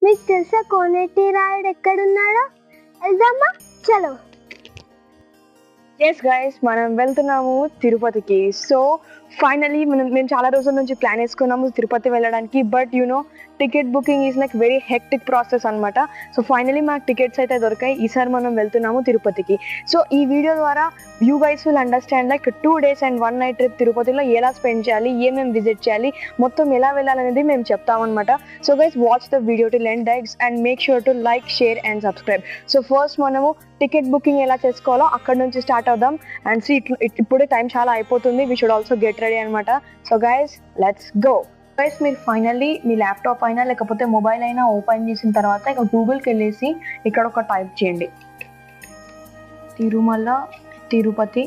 మీకు తెలుసా కోనేటి రాయుడు ఎక్కడున్నాడో? వెళ్దామా? చలో. ఎస్ గైస్, మనం వెళ్తున్నాము తిరుపతికి. సో ఫైనలీ మేము చాలా రోజుల నుంచి ప్లాన్ వేసుకున్నాము తిరుపతి వెళ్ళడానికి. But ticket booking is like very hectic process అనమాట. సో ఫైనలీ మాకు టికెట్స్ అయితే దొరికాయి. ఈసారి మనం వెళ్తున్నాము తిరుపతికి. సో ఈ వీడియో ద్వారా you guys will understand like 2 days and 1 night trip తిరుపతిలో ఎలా స్పెండ్ చేయాలి, ఏమేమి విజిట్ చేయాలి, మొత్తం ఎలా వెళ్ళాలనేది మేము చెప్తామన్నమాట. So guys watch the video till end and make sure to like, share and subscribe. So first మనము టికెట్ బుకింగ్ ఎలా చేసుకోవాలో అక్కడ నుంచి స్టార్ట్ అవుదాం. అండ్ ఇప్పుడే టైం చాలా అయిపోతుంది. We should also get ready అనమాట. So guys let's go. Guys మీరు ఫైనల్లీ మీ ల్యాప్టాప్ అయినా లేకపోతే మొబైల్ అయినా ఓపెన్ చేసిన తర్వాత ఇక గూగుల్కి వెళ్ళేసి ఇక్కడ ఒక టైప్ చేయండి, తిరుమల తిరుపతి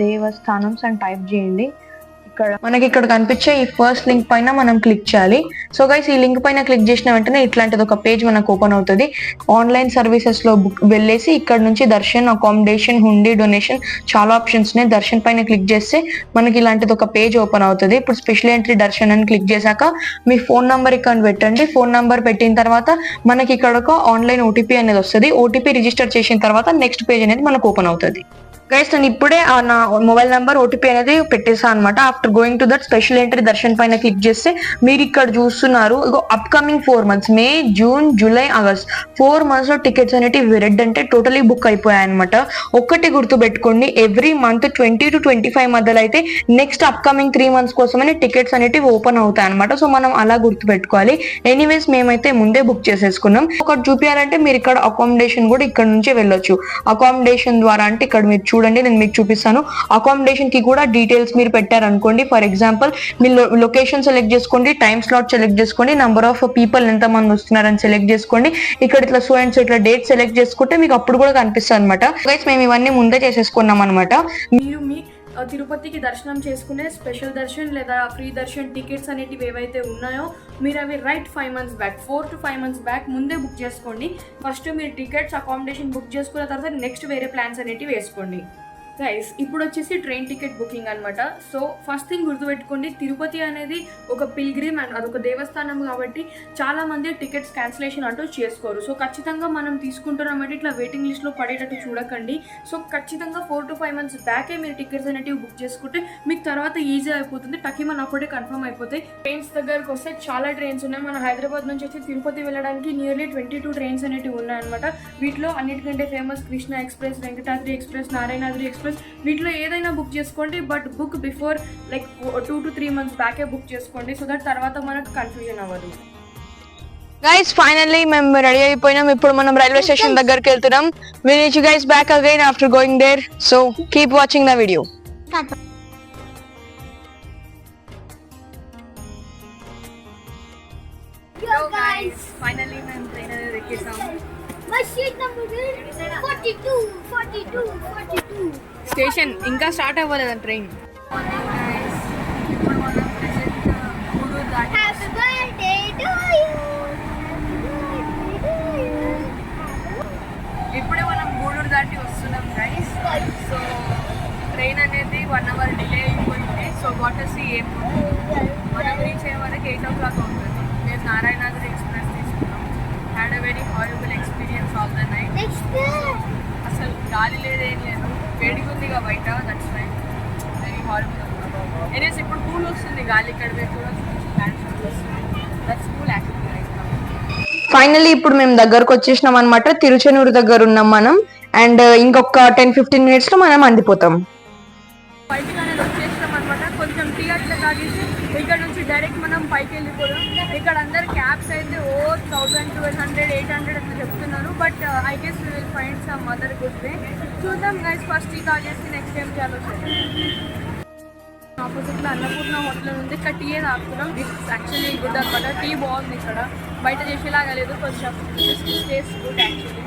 దేవస్థానమ్స్ అని టైప్ చేయండి. మనకి ఇక్కడ కనిపించే ఈ ఫస్ట్ లింక్ పైన మనం క్లిక్ చేయాలి. సో గైస్ ఈ లింక్ పైన క్లిక్ చేసిన వెంటనే ఇట్లాంటిది ఒక పేజ్ మనకు ఓపెన్ అవుతుంది. ఆన్లైన్ సర్వీసెస్ లో వెళ్ళేసి ఇక్కడ నుంచి దర్శన్, అకామిడేషన్, హుండీ, డొనేషన్ చాలా ఆప్షన్స్ ఉన్నాయి. దర్శన్ పైన క్లిక్ చేస్తే మనకి ఇలాంటిది ఒక పేజ్ ఓపెన్ అవుతుంది. ఇప్పుడు స్పెషల్ ఎంట్రీ దర్శన్ అని క్లిక్ చేశాక మీ ఫోన్ నంబర్ ఇక్కడ పెట్టండి. ఫోన్ నంబర్ పెట్టిన తర్వాత మనకి ఇక్కడ ఒక ఆన్లైన్ ఓటీపీ అనేది వస్తుంది. ఓటీపీ రిజిస్టర్ చేసిన తర్వాత నెక్స్ట్ పేజ్ అనేది మనకు ఓపెన్ అవుతుంది. గైస్ నేను ఇప్పుడే నా మొబైల్ నెంబర్ ఓటీపీ అనేది పెట్టేసాను అనమాట. After going to that special entry Darshan పైన క్లిక్ చేస్తే మీరు ఇక్కడ చూస్తున్నారు అప్కమింగ్ 4 months మే, జూన్, జూలై, ఆగస్ట్ 4 months లో టికెట్స్ అనేవి రెడ్ అంటే టోటలీ బుక్ అయిపోయాయి అనమాట. ఒక్కటి గుర్తు పెట్టుకోండి, ఎవ్రీ మంత్ 20 to 25 మధ్యలో అయితే నెక్స్ట్ అప్కమింగ్ 3 months కోసమని టికెట్స్ అనేవి ఓపెన్ అవుతాయి అనమాట. సో మనం అలా గుర్తు పెట్టుకోవాలి. ఎనీవేస్ మేమైతే ముందే బుక్ చేసేసుకున్నాం. ఒకటి చూపించాలంటే మీరు ఇక్కడ అకామిడేషన్ కూడా ఇక్కడ నుంచే వెళ్ళొచ్చు. అకామిడేషన్ ద్వారా అంటే ఇక్కడ మీరు చూడండి, నేను మీకు చూపిస్తాను. అకామిడేషన్ కి కూడా డీటెయిల్స్ మీరు పెట్టారనుకోండి. For example me location select చేసుకోండి, టైమ్ స్లాట్ సెలెక్ట్ చేసుకోండి, నెంబర్ ఆఫ్ పీపుల్ ఎంత మంది వస్తున్నారని సెలెక్ట్ చేసుకోండి. ఇక్కడ ఇట్లా సో అండ్ సో ఇట్లా డేట్ సెలెక్ట్ చేసుకుంటే మీకు అప్పుడు కూడా కనిపిస్తుంది అనమాట. గైస్ మేము ఇవన్నీ ముందే చేసేసుకున్నాం అనమాట. మీరు మీ తిరుపతికి దర్శనం చేసుకునే స్పెషల్ దర్శన్ లేదా ఫ్రీ దర్శన్ టికెట్స్ అనేటివి ఏవైతే ఉన్నాయో మీరు అవి 4 to 5 months బ్యాక్ ముందే బుక్ చేసుకోండి. ఫస్ట్ మీరు టికెట్స్, అకామిడేషన్ బుక్ చేసుకున్న తర్వాత నెక్స్ట్ వేరే ప్లాన్స్ అనేటివి వేసుకోండి. గైస్ ఇప్పుడు వచ్చేసి ట్రైన్ టికెట్ బుకింగ్ అనమాట. సో ఫస్ట్ థింగ్ గుర్తుపెట్టుకోండి, తిరుపతి అనేది ఒక పిల్గ్రిమ్ అండ్ అదొక దేవస్థానం కాబట్టి చాలా మంది టికెట్స్ క్యాన్సిలేషన్ అంటూ చేసుకోరు. సో ఖచ్చితంగా మనం తీసుకుంటున్నామంటే ఇట్లా వెయిటింగ్ లిస్ట్లో పడేటట్టు చూడకండి. సో ఖచ్చితంగా 4 to 5 months బ్యాకే మీరు టికెట్స్ అనేటివి బుక్ చేసుకుంటే మీకు తర్వాత ఈజీ అయిపోతుంది. టకిమన్ అప్పుడే కన్ఫర్మ్ అయిపోతాయి. ట్రైన్స్ దగ్గరకు వస్తే చాలా ట్రైన్స్ ఉన్నాయి. మన హైదరాబాద్ నుంచి వచ్చి తిరుపతి వెళ్ళడానికి నియర్లీ 22 ట్రైన్స్ అనేటివి ఉన్నాయన్నమాట. వీటిలో అన్నిటికంటే famous Krishna express, Venkatadri express, Narayanadri express, వీటిలో ఏదైనా బుక్ చేసుకోండి. But book before like 2 to 3 months బ్యాకే బుక్ చేసుకోండి. సో దట్ తర్వాత మనకు కన్ఫ్యూజన్ అవ్వదు. గైస్ ఫైనల్లీ మేము రెడీ అయిపోయినాం. ఇప్పుడు మనం రైల్వే స్టేషన్ దగ్గరికి వెళ్తున్నాం. We need you guys back again after going there. So keep watching the video. Yo guys, finally మేము ట్రైన్ అనేది ఎక్కేసాం. my seat number is 42. Station ఇంకా స్టార్ట్ అవ్వలేదు train. Happy birthday to you. ఇప్పుడే మనం గూడూరు దాటి వస్తున్నాం గైస్. సో ట్రైన్ అనేది 1 hour డిలే అయిపోయింది. సో వాటర్స్ మనం రీచ్ అయ్యే వరకు 8 o'clock అవుతుంది. మేము నారాయణాద్రి ఎక్స్ప్రెస్ తీసుకున్నాం. Had a very horrible experience all the night. అసలు గాలి లేదు, ఏం లేదు, వేడిగా ఉందిగా బయట. That's why very horrible. Anyways ఇప్పుడు కూల్ వస్తుంది గాలి. ఇక్కడ కూడా దట్స్ కూల్ యాక్చువల్లీ. ఫైనల్లీ ఇప్పుడు మేము దగ్గరకు వచ్చేసినాం అనమాట. తిరుచెనూరు దగ్గర ఉన్నాం మనం. అండ్ ఇంకొక 10-15 minutes లో మనం అందిపోతాం. బయటకు అనేది వచ్చేసాం అనమాట. కొంచెం టీ అట్లా తాగేసి ఇక్కడ నుంచి డైరెక్ట్ మనం పైకి వెళ్ళిపోయాం. ఇక్కడ అందరు క్యాబ్స్ అయితే 1000, 1200, 800 అట్లా చెప్తున్నారు. But I guess we will find some other good way. చూద్దాం గైస్. ఫస్ట్ టీ తాగేసి నెక్స్ట్ టైం చేయాలి. ఆపోజిట్లో అన్నపూర్ణ హోటల్ ఉంది. ఇక్కడ టీ తాగుతున్నాం. ఇట్స్ యాక్చువల్లీ గుడ్ అనమాట. టీ బాగుంది ఇక్కడ, బయట చేసేలాగా లేదు. కొంచెం టేస్ట్ గుడ్ యాక్చువల్లీ.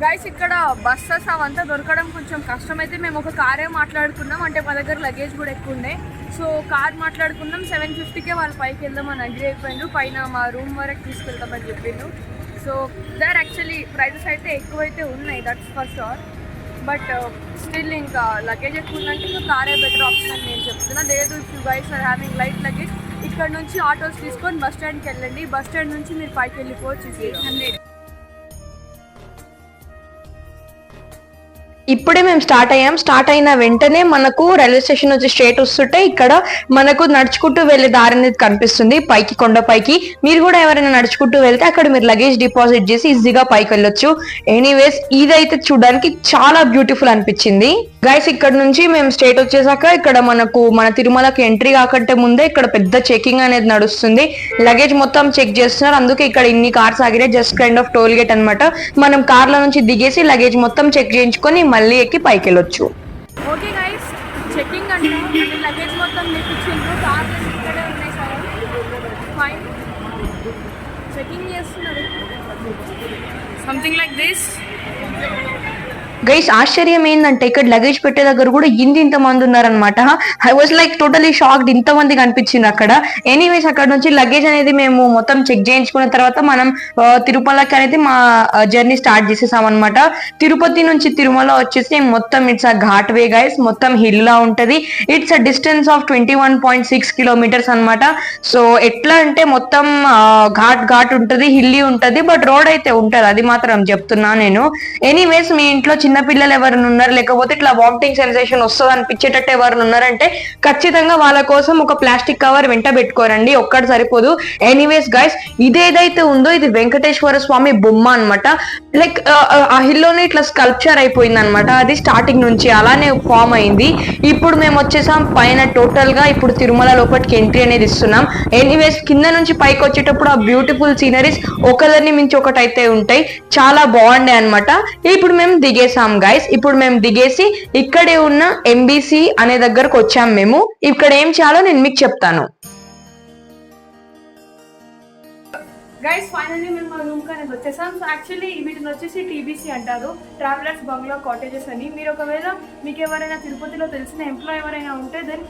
గైస్ ఇక్కడ బస్సెస్ అవంతా దొరకడం కొంచెం కష్టమైతే మేము ఒక కారే మాట్లాడుకున్నాం. అంటే మా దగ్గర లగేజ్ కూడా ఎక్కువ ఉండే. సో కార్ మాట్లాడుకున్నాం. 750కే వాళ్ళు పైకి వెళ్దామని అగ్రీ అయిపోయిండు. పైన మా రూమ్ వరకు తీసుకెళ్తామని చెప్పిండు. సో దర్ యాక్చువల్లీ ప్రైజెస్ అయితే ఎక్కువైతే ఉన్నాయి, that's for sure. But still ఇంకా లగేజ్ ఎక్కువ ఉందంటే ఇంకా కారే బెటర్ ఆప్షన్ అని నేను చెప్తున్నా. లేదు if you guys are having light luggage ఇక్కడ నుంచి ఆటోస్ తీసుకొని బస్ స్టాండ్కి వెళ్ళండి. బస్ స్టాండ్ నుంచి మీరు పైకి వెళ్ళిపోవచ్చు. 800. ఇప్పుడే మేము స్టార్ట్ అయ్యాం. స్టార్ట్ అయిన వెంటనే మనకు రైల్వే స్టేషన్ నుంచి స్ట్రేట్ వస్తుంటే ఇక్కడ మనకు నడుచుకుంటూ వెళ్లే దారి అనేది కనిపిస్తుంది పైకి, కొండపైకి. మీరు కూడా ఎవరైనా నడుచుకుంటూ వెళ్తే అక్కడ మీరు లగేజ్ డిపాజిట్ చేసి ఈజీగా పైకి వెళ్ళొచ్చు. ఎనీవేస్ ఇదైతే చూడడానికి చాలా బ్యూటిఫుల్ అనిపించింది గైస్. ఇక్కడ నుంచి మేము స్ట్రేట్ వచ్చేసాక ఇక్కడ మనకు మన తిరుమలకి ఎంట్రీ కాకంటే ముందే ఇక్కడ పెద్ద చెకింగ్ అనేది నడుస్తుంది. లగేజ్ మొత్తం చెక్ చేస్తున్నారు, అందుకే ఇక్కడ ఇన్ని కార్స్ ఆగినాయి. Just kind of toll gate అనమాట. మనం కార్ల నుంచి దిగేసి లగేజ్ మొత్తం చెక్ చేయించుకొని మళ్ళీ ఎక్కి పైకి వెళ్ళొచ్చు. ఓకే గైస్, చెకింగ్ అంటే లగేజ్ మొత్తం తెప్పించిండ్రు. కార్లు ఇక్కడే ఉన్నాయి సార్. ఫైన్, చెకింగ్ చేస్తున్నారు. Something like this. గైస్ ఆశ్చర్యం ఏంటంటే ఇక్కడ లగేజ్ పెట్టే దగ్గర కూడా ఇంత మంది ఉన్నారనమాట. I was like totally shocked, ఇంతమంది కనిపించింది అక్కడ. ఎనీవేస్ అక్కడ నుంచి లగేజ్ అనేది మేము మొత్తం చెక్ చేయించుకున్న తర్వాత మనం తిరుమలకి అనేది మా జర్నీ స్టార్ట్ చేసేసాం అనమాట. తిరుపతి నుంచి తిరుమల వచ్చేసి మొత్తం it's a ghat way guys. మొత్తం హిల్ లా ఉంటది. It's a distance of 21.6 kilometres అనమాట. సో ఎట్లా అంటే మొత్తం ఘాట్ ఉంటది, హిల్లీ ఉంటది, బట్ రోడ్ అయితే ఉంటది, అది మాత్రం చెప్తున్నా నేను. ఎనీవేస్ మీ ఇంట్లో చిన్న పిల్లలు ఎవరైనా ఉన్నారు, లేకపోతే ఇట్లా వామిటింగ్ సెన్సేషన్ వస్తుంది అనిపించేటట్టు ఎవరైనా ఉన్నారంటే ఖచ్చితంగా వాళ్ళ కోసం ఒక ప్లాస్టిక్ కవర్ వెంట పెట్టుకోరండి, ఒక్కటి సరిపోదు. ఎనీవేస్ గైస్ ఇదేదైతే ఉందో ఇది వెంకటేశ్వర స్వామి బొమ్మ అనమాట. లైక్ ఆ హిల్లోనే ఇట్లా స్కల్ప్చర్ అయిపోయింది అనమాట. అది స్టార్టింగ్ నుంచి అలానే ఫామ్ అయింది. ఇప్పుడు మేము వచ్చేసాం పైన. టోటల్ గా ఇప్పుడు తిరుమల లోపలికి ఎంట్రీ అనేది ఇస్తున్నాం. ఎనీవేస్ కింద నుంచి పైకి వచ్చేటప్పుడు ఆ బ్యూటిఫుల్ సీనరీస్ ఒకదాన్ని మించి ఒకటి అయితే ఉంటాయి, చాలా బాగుండే అనమాట. ఇప్పుడు మేము దిగేసాం గైస్. ఇప్పుడు మేము దిగేసి ఇక్కడే ఉన్న ఎంబీసీ అనే దగ్గరకు వచ్చాం మేము. ఇక్కడ ఏం చేయాలో నేను మీకు చెప్తాను. గైస్ ఫైనల్లీ మేము మా రూమ్ అనేది వచ్చేసాం. సో యాక్చువల్లీ వీటిని వచ్చేసి టీబీసీ అంటారు, ట్రావెలర్స్ బంగ్లా కాటేజెస్ అని. మీరు ఒకవేళ మీకు ఎవరైనా తిరుపతిలో తెలిసిన ఎంప్లాయ్ ఎవరైనా ఉంటే దెన్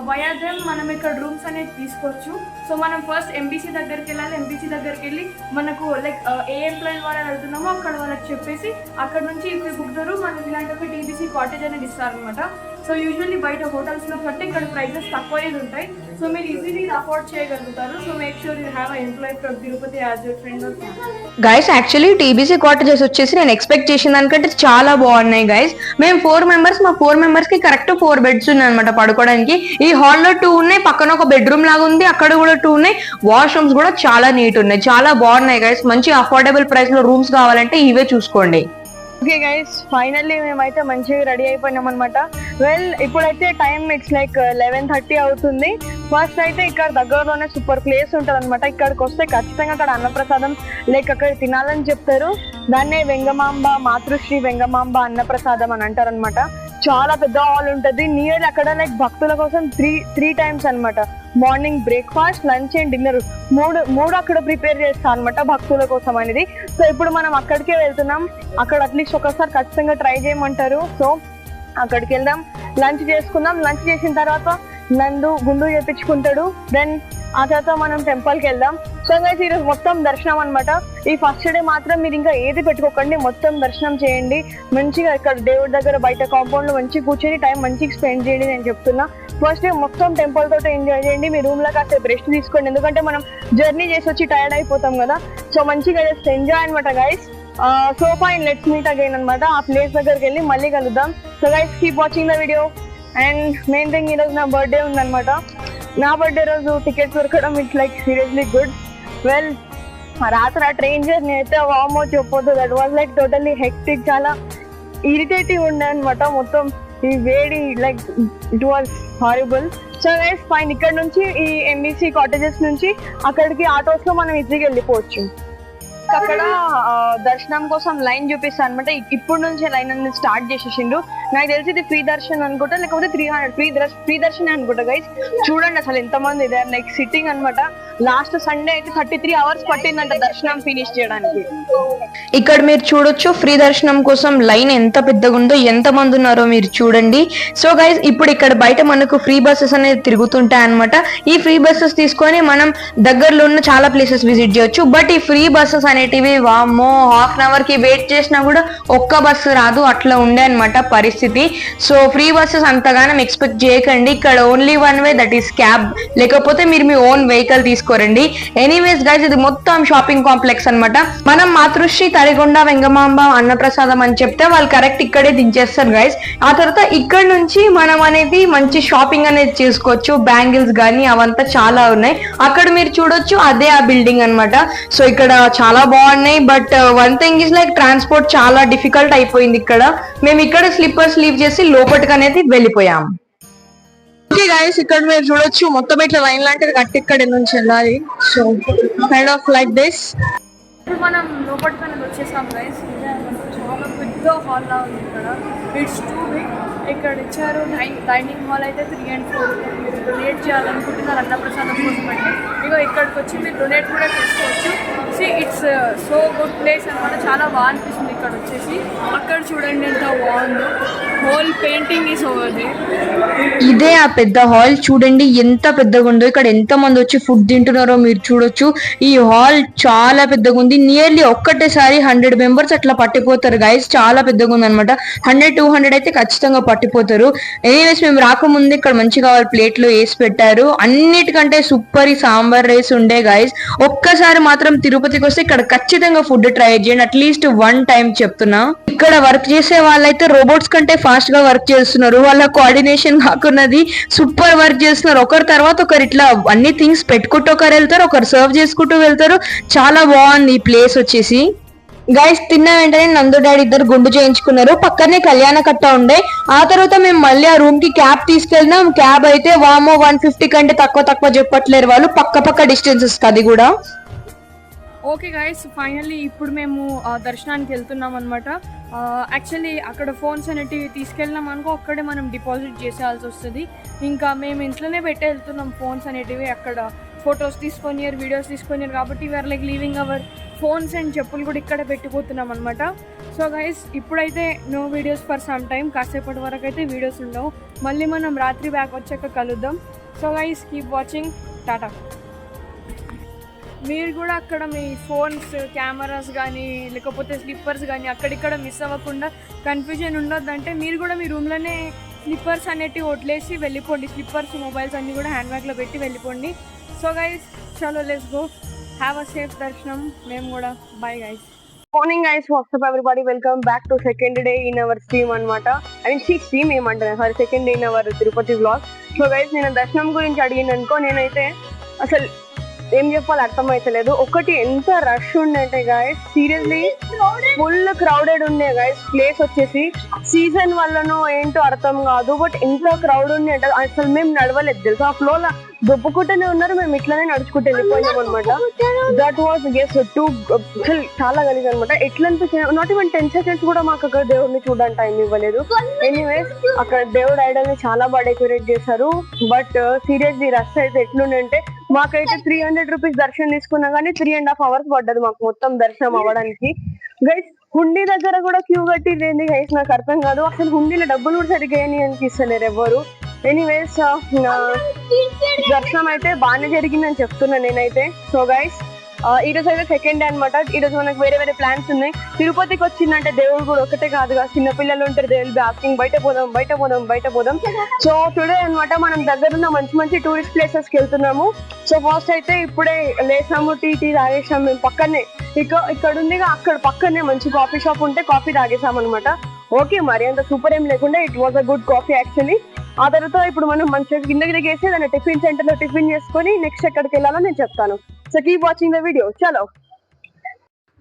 వయా దెమ్ మనం ఇక్కడ రూమ్స్ అనేది తీసుకోవచ్చు. సో మనం ఫస్ట్ ఎంబీసీ దగ్గరికి వెళ్ళాలి. ఎంబీసీ దగ్గరికి వెళ్ళి మనకు లైక్ ఏ ఎంప్లాయీ ద్వారా వెళ్తున్నామో అక్కడ వాళ్ళకి చెప్పేసి అక్కడ నుంచి ఇప్పుడు బుక్ ద రూమ్ మనకి ఇలాంటి ఒక టీబీసీ కాటేజ్ అనేది ఇస్తారనమాట. సో యూజువల్లీ బయట హోటల్స్లో కంటే ఇక్కడ ప్రైజెస్ తక్కువనే ఉంటాయి. సో మీరు ఈజీలీ అఫోర్డ్ చేయగలుగుతారు. So make sure you have employee from Tirupati as your friend or family. Guys actually TBC cottages వచ్చేసి నేను ఎక్స్పెక్ట్ చేసిన దానికంటే చాలా బాగున్నాయి గైస్. మేము 4 మెంబర్స్, మా 4 మెంబర్స్ కి కరెక్ట్ 4 బెడ్స్ ఉన్నాయి అనమాట పడుకోవడానికి. ఈ హాల్లో 2 ఉన్నాయి, పక్కన ఒక బెడ్రూమ్ లాగా ఉంది, అక్కడ కూడా 2 ఉన్నాయి. వాష్రూమ్స్ కూడా చాలా నీట్ ఉన్నాయి, చాలా బాగున్నాయి గైస్. మంచి అఫోర్డబుల్ ప్రైస్ లో రూమ్స్ కావాలంటే ఇవే చూసుకోండి. ఓకే గైస్ ఫైనల్లీ మేమైతే మంచిగా రెడీ అయిపోయినాం అనమాట. వెల్ ఇప్పుడైతే టైం ఇట్స్ లైక్ 11:30 అవుతుంది. ఫస్ట్ అయితే ఇక్కడ దగ్గరలోనే సూపర్ ప్లేస్ ఉంటుంది అనమాట. ఇక్కడికి వస్తే ఖచ్చితంగా అక్కడ అన్నప్రసాదం లైక్ అక్కడ తినాలని చెప్తారు. దాన్నే వెంగమాంబ, మాతృశ్రీ వెంగమాంబ అన్నప్రసాదం అని అంటారు అనమాట. చాలా పెద్ద హాల్ ఉంటుంది. నియర్ అక్కడ లైక్ భక్తుల కోసం త్రీ టైమ్స్ అనమాట. Morning breakfast, lunch and dinner మూడు అక్కడ ప్రిపేర్ చేస్తాం అనమాట భక్తుల కోసం అనేది. సో ఇప్పుడు మనం అక్కడికే వెళ్తున్నాం. అక్కడ అట్లీస్ట్ ఒకసారి ఖచ్చితంగా ట్రై చేయమంటారు. సో అక్కడికి వెళ్దాం, లంచ్ చేసుకుందాం. లంచ్ చేసిన తర్వాత గుండు చేపించుకుంటాడు. దెన్ ఆ తర్వాత మనం టెంపుల్కి వెళ్దాం. సో గైస్ ఈరోజు మొత్తం దర్శనం అనమాట. ఈ ఫస్ట్ డే మాత్రం మీరు ఇంకా ఏది పెట్టుకోకండి, మొత్తం దర్శనం చేయండి. మంచిగా ఇక్కడ దేవుడి దగ్గర బయట కాంపౌండ్ లో మంచిగా కూర్చొని టైం మంచిగా స్పెండ్ చేయండి నేను చెప్తున్నా. ఫస్ట్ డే మొత్తం టెంపుల్ తోటి ఎంజాయ్ చేయండి. మీ రూమ్ లో కాసేపు రెస్ట్ తీసుకోండి, ఎందుకంటే మనం జర్నీ చేసి వచ్చి టైర్డ్ అయిపోతాం కదా. సో మంచిగా జస్ట్ ఎంజాయ్ అనమాట guys. So fine, let's meet again అనమాట. ఆ ప్లేస్ దగ్గరికి వెళ్ళి మళ్ళీ కలుద్దాం. So guys keep watching the video. And main thing ఈరోజు నా బర్త్డే ఉందన్నమాట. నా బర్త్డే రోజు టికెట్స్ దొరకడం it's like seriously good. Well రాత్రి ఆ ట్రైన్ జర్నీ అయితే వామో చెప్పొద్దు, that was like totally hectic, చాలా ఇరిటేటివ్ ఉండే అనమాట. మొత్తం ఈ వేడి like it was horrible. So guys fine, ఇక్కడ నుంచి ఈ ఎంబీసీ కాటేజెస్ నుంచి అక్కడికి ఆటోస్ లో మనం ఈజీగా వెళ్ళిపోవచ్చు. అక్కడ దర్శనం కోసం లైన్ చూపిస్తాను అనమాట. ఇప్పుడు నుంచి లైన్ అనేది స్టార్ట్ చేసేసిండు. నాకు తెలిసి ఇది ఫ్రీ దర్శన్ అనుకుంటా, లేకపోతే 300 ఫ్రీ దర్శన్ అనుకుంటా గైస్. చూడండి అసలు ఎంతమంది ఇదే లైక్ సిట్టింగ్ అనమాట. లాస్ట్ సండే అయితే 33 hours పట్టిందంట దర్శనం ఫినిష్ చేయడానికి. ఇక్కడ మీరు చూడొచ్చు ఫ్రీ దర్శనం కోసం లైన్ ఎంత పెద్దగా ఉందో, ఎంత మంది ఉన్నారో మీరు చూడండి. సో గైస్ ఇప్పుడు ఇక్కడ బయట మనకు ఫ్రీ బస్సెస్ అనేది తిరుగుతుంటాయి అనమాట. ఈ ఫ్రీ బస్సెస్ తీసుకొని మనం దగ్గరలో ఉన్న చాలా ప్లేసెస్ విజిట్ చేయొచ్చు. బట్ ఈ ఫ్రీ బస్సెస్ అనేటివి వామ్మో హాఫ్ అన్ అవర్ కి వెయిట్ చేసినా కూడా ఒక్క బస్సు రాదు, అట్లా ఉండే అనమాట పరిస్థితి. సో ఫ్రీ బస్సెస్ అంతగానం ఎక్స్పెక్ట్ చేయకండి, ఇక్కడ only one way, that is cab, లేకపోతే మీరు మీ ఓన్ వెహికల్ తీసుకోరండి. ఎనీవేస్ గైస్, ఇది మొత్తం షాపింగ్ కాంప్లెక్స్ అన్నమాట. మనం మాతృశ్రీ తరిగొండ వెంగమాంబ అన్నప్రసాదం అని చెప్తే వాళ్ళు కరెక్ట్ ఇక్కడే దించేస్తారు గైస్. ఆ తర్వాత ఇక్కడ నుంచి మనం అనేది మంచి షాపింగ్ అనేది చేసుకోవచ్చు, బ్యాంగిల్స్ గానీ అవంతా చాలా ఉన్నాయి. అక్కడ మీరు చూడొచ్చు, అదే ఆ బిల్డింగ్ అన్నమాట. సో ఇక్కడ చాలా బాగున్నాయి, but one thing is like transport చాలా డిఫికల్ట్ అయిపోయింది ఇక్కడ. మేము ఇక్కడ స్లిప్పర్స్ లీవ్ చేసి లోపలికి అనేది వెళ్ళిపోయాం. ఓకే గైస్, ఇక్కడ మీరు చూడొచ్చు మొత్తం ఇట్లా లైన్ లాంటిది కట్టి ఇక్కడ నుంచి వెళ్ళాలి. So kind of like this. ఇప్పుడు మనం లోపలికి అనేది వచ్చేసాం గైస్. చాలా పెద్ద హాల్ లా ఉంది ఇక్కడ. It's too big. ఇక్కడ ఇచ్చారు డైనింగ్ హాల్ అయితే 3 and 4. మీరు డొనేట్ చేయాలనుకుంటున్నారు అన్నప్రసాదం కోసం అంటే ఇగో ఇక్కడికి వచ్చి మీరు డొనేట్ కూడా చేసుకోవచ్చు. ఇట్స్ సో గుడ్ ప్లేస్ అనమాట, చాలా బాగా అనిపిస్తుంది ఇక్కడ వచ్చేసి. అక్కడ చూడండి ఎంత బాగుందో, whole painting is over they. ఇదే ఆ పెద్ద హాల్, చూడండి ఎంత పెద్దగా ఉందో. ఇక్కడ ఎంత మంది వచ్చి ఫుడ్ తింటున్నారో మీరు చూడొచ్చు. ఈ హాల్ చాలా పెద్దగా ఉంది, నియర్లీ ఒక్కటేసారి 100 members అట్లా పట్టిపోతారు గైస్. చాలా పెద్దగా ఉంది అనమాట. 100-200 అయితే ఖచ్చితంగా పట్టిపోతారు. ఎనీవేస్ మేము రాకముందు ఇక్కడ మంచిగా వాళ్ళు ప్లేట్లో వేసి పెట్టారు. అన్నిటికంటే సూపర్ ఈ సాంబార్ రైస్ ఉండే గైస్. ఒక్కసారి మాత్రం తిరుపతికి వస్తే ఇక్కడ ఖచ్చితంగా ఫుడ్ ట్రై చేయండి, అట్లీస్ట్ 1 time చెప్తున్నా. ఇక్కడ వర్క్ చేసే వాళ్ళైతే రోబోట్స్ కంటే ఫాస్ట్ గా వర్క్ చేస్తున్నారు. వాళ్ళ కోఆర్డినేషన్ కాకున్నది సూపర్ వర్క్ చేస్తున్నారు. ఒకరి తర్వాత ఒకరు ఇట్లా అన్ని థింగ్స్ పెట్టుకుంటూ ఒకరు వెళ్తారు, ఒకరు సర్వ్ చేసుకుంటూ వెళ్తారు. చాలా బాగుంది ఈ ప్లేస్ వచ్చేసి. గైస్ తిన్న వెంటనే నందు డాడీ ఇద్దరు గుండు చేయించుకున్నారు. పక్కనే కళ్యాణ కట్ట ఉండే. ఆ తర్వాత మేము మళ్ళీ ఆ రూమ్ కి క్యాబ్ తీసుకెళ్ళినాం. క్యాబ్ అయితే వామో 150 కంటే తక్కువ చెప్పట్లేరు వాళ్ళు, పక్క డిస్టెన్సెస్ అది కూడా. ఓకే గైస్, ఫైనల్లీ ఇప్పుడు మేము దర్శనానికి వెళ్తున్నాం అనమాట. యాక్చువల్లీ అక్కడ ఫోన్స్ అనేటివి తీసుకెళ్ళినాం అనుకో, అక్కడే మనం డిపాజిట్ చేసేయాల్సి వస్తుంది. ఇంకా మేము ఇంట్లోనే పెట్టి వెళ్తున్నాం ఫోన్స్ అనేటివి. అక్కడ ఫొటోస్ తీసుకొని వీడియోస్ తీసుకొని కాబట్టి we're like leaving our phones and చెప్పులు కూడా ఇక్కడ పెట్టిపోతున్నాం అనమాట. సో గైస్ ఇప్పుడైతే no videos for some time, కాసేపటి వరకు అయితే వీడియోస్ ఉండవు. మళ్ళీ మనం రాత్రి బ్యాక్ వచ్చాక కలుద్దాం. So guys keep watching, Tata. మీరు కూడా అక్కడ మీ ఫోన్స్, కెమెరాస్ కానీ లేకపోతే స్లిప్పర్స్ కానీ అక్కడిక్కడ మిస్ అవ్వకుండా కన్ఫ్యూజన్ ఉండొద్దంటే మీరు కూడా మీ రూమ్లోనే స్లిప్పర్స్ అనేటివి వదిలేసి వెళ్ళిపోండి. స్లిప్పర్స్, మొబైల్స్ అన్నీ కూడా హ్యాండ్ బ్యాగ్లో పెట్టి వెళ్ళిపోండి. సో గైస్ చలో let's go, have a safe దర్శనం. మేము కూడా bye guys. Morning guys, WhatsApp everybody, welcome back to second day in our stream అనమాట. ఐ మీన్ స్ట్రీమ్ ఏమంటారు, sorry, second day in our Tirupati vlog. So guys నేను దర్శనం గురించి అడిగింది అనుకో, నేనైతే అసలు ఏం చెప్పాలి అర్థమైతలేదు. ఒకటి ఎంత రష్ ఉండే అంటే గైస్, సీరియస్లీ ఫుల్ క్రౌడెడ్ ఉండే గైస్. ప్లేస్ వచ్చేసి సీజన్ వల్లనో ఏంటో అర్థం కాదు, బట్ ఎంత క్రౌడ్ ఉండే అంటే అసలు మేము నడవలేదు తెలుసు. ఆ ఫ్లో దొప్పుకుంటూనే ఉన్నారు, మేము ఇట్లానే నడుచుకుంటూ వెళ్ళిపోయాం అనమాట. దట్ వాజ్ గెస్ టూ చాలా గలీజ్ అనమాట. ఎట్లా అనిపించింది, నాట్ ఈవెన్ 10 seconds కూడా మాకు అక్కడ దేవుడిని చూడడానికి టైం ఇవ్వలేదు. ఎనీవేస్ అక్కడ దేవుడు ఐడల్ ని చాలా బాగా డెకరేట్ చేశారు. బట్ సీరియస్లీ రష్ అయితే ఎట్లుండే అంటే, మాకైతే 300 rupees దర్శనం తీసుకున్నా కానీ 3.5 hours పడ్డది మాకు మొత్తం దర్శనం అవ్వడానికి. గైస్ హుండీ దగ్గర కూడా క్యూ కట్టింది గైస్, నాకు అర్థం కాదు. అసలు హుండీలో డబ్బులు కూడా సరిగ్గా అనిపిస్తలేరు ఎవరు. ఎనీవేస్ దర్శనం అయితే బాగానే జరిగిందని చెప్తున్నా నేనైతే. సో గైస్ ఈ రోజు అయితే సెకండ్ డే అనమాట. ఈ రోజు మనకు వేరే వేరే ప్లాన్స్ ఉన్నాయి. తిరుపతికి వచ్చిందంటే దేవుడు కూడా ఒకటే కాదుగా, చిన్నపిల్లలు ఉంటారు, దే విల్ బి ఆస్కింగ్ బయట పోదాం. సో టుడే అనమాట మనం దగ్గరున్న మంచి టూరిస్ట్ ప్లేసెస్ కి వెళ్తున్నాము. సో ఫస్ట్ అయితే ఇప్పుడే లేసాము, టీ తాగేసాము. మేము పక్కనే ఇక్కడ ఉంది, అక్కడ పక్కనే మంచి కాఫీ షాప్ ఉంటే కాఫీ తాగేసాం అనమాట. ఓకే, మరి అంత సూపర్ ఏం లేకుండా it was a good coffee actually. ఆ తర్వాత ఇప్పుడు మనం మంచిగా కిందకి దిగేసి దాన్ని టిఫిన్ సెంటర్ లో టిఫిన్ చేసుకొని నెక్స్ట్ ఎక్కడికి వెళ్ళాలో నేను చెప్తాను. So keep watching the video, చలో.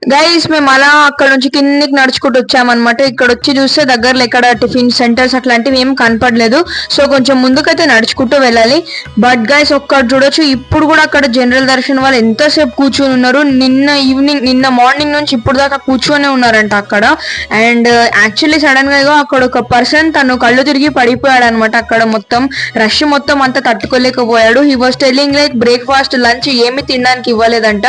గైస్ మేము అలా అక్కడ నుంచి కిందికి నడుచుకుంటూ వచ్చామన్నమాట. ఇక్కడ వచ్చి చూస్తే దగ్గరలో ఇక్కడ టిఫిన్ సెంటర్స్ అట్లాంటివి ఏం కనపడలేదు. సో కొంచెం ముందుకైతే నడుచుకుంటూ వెళ్ళాలి. బట్ గైస్ ఒక్కడ చూడొచ్చు, ఇప్పుడు కూడా అక్కడ జనరల్ దర్శనం వాళ్ళు ఎంతసేపు కూర్చొని ఉన్నారు. నిన్న మార్నింగ్ నుంచి ఇప్పుడు దాకా కూర్చొని ఉన్నారంట అక్కడ. అండ్ యాక్చువల్లీ సడన్ గా అక్కడ ఒక పర్సన్ తను కళ్ళు తిరిగి పడిపోయాడు అనమాట. అక్కడ మొత్తం రష్ మొత్తం అంతా తట్టుకోలేకపోయాడు. He was telling like breakfast, lunch ఏమి తినడానికి ఇవ్వలేదంట.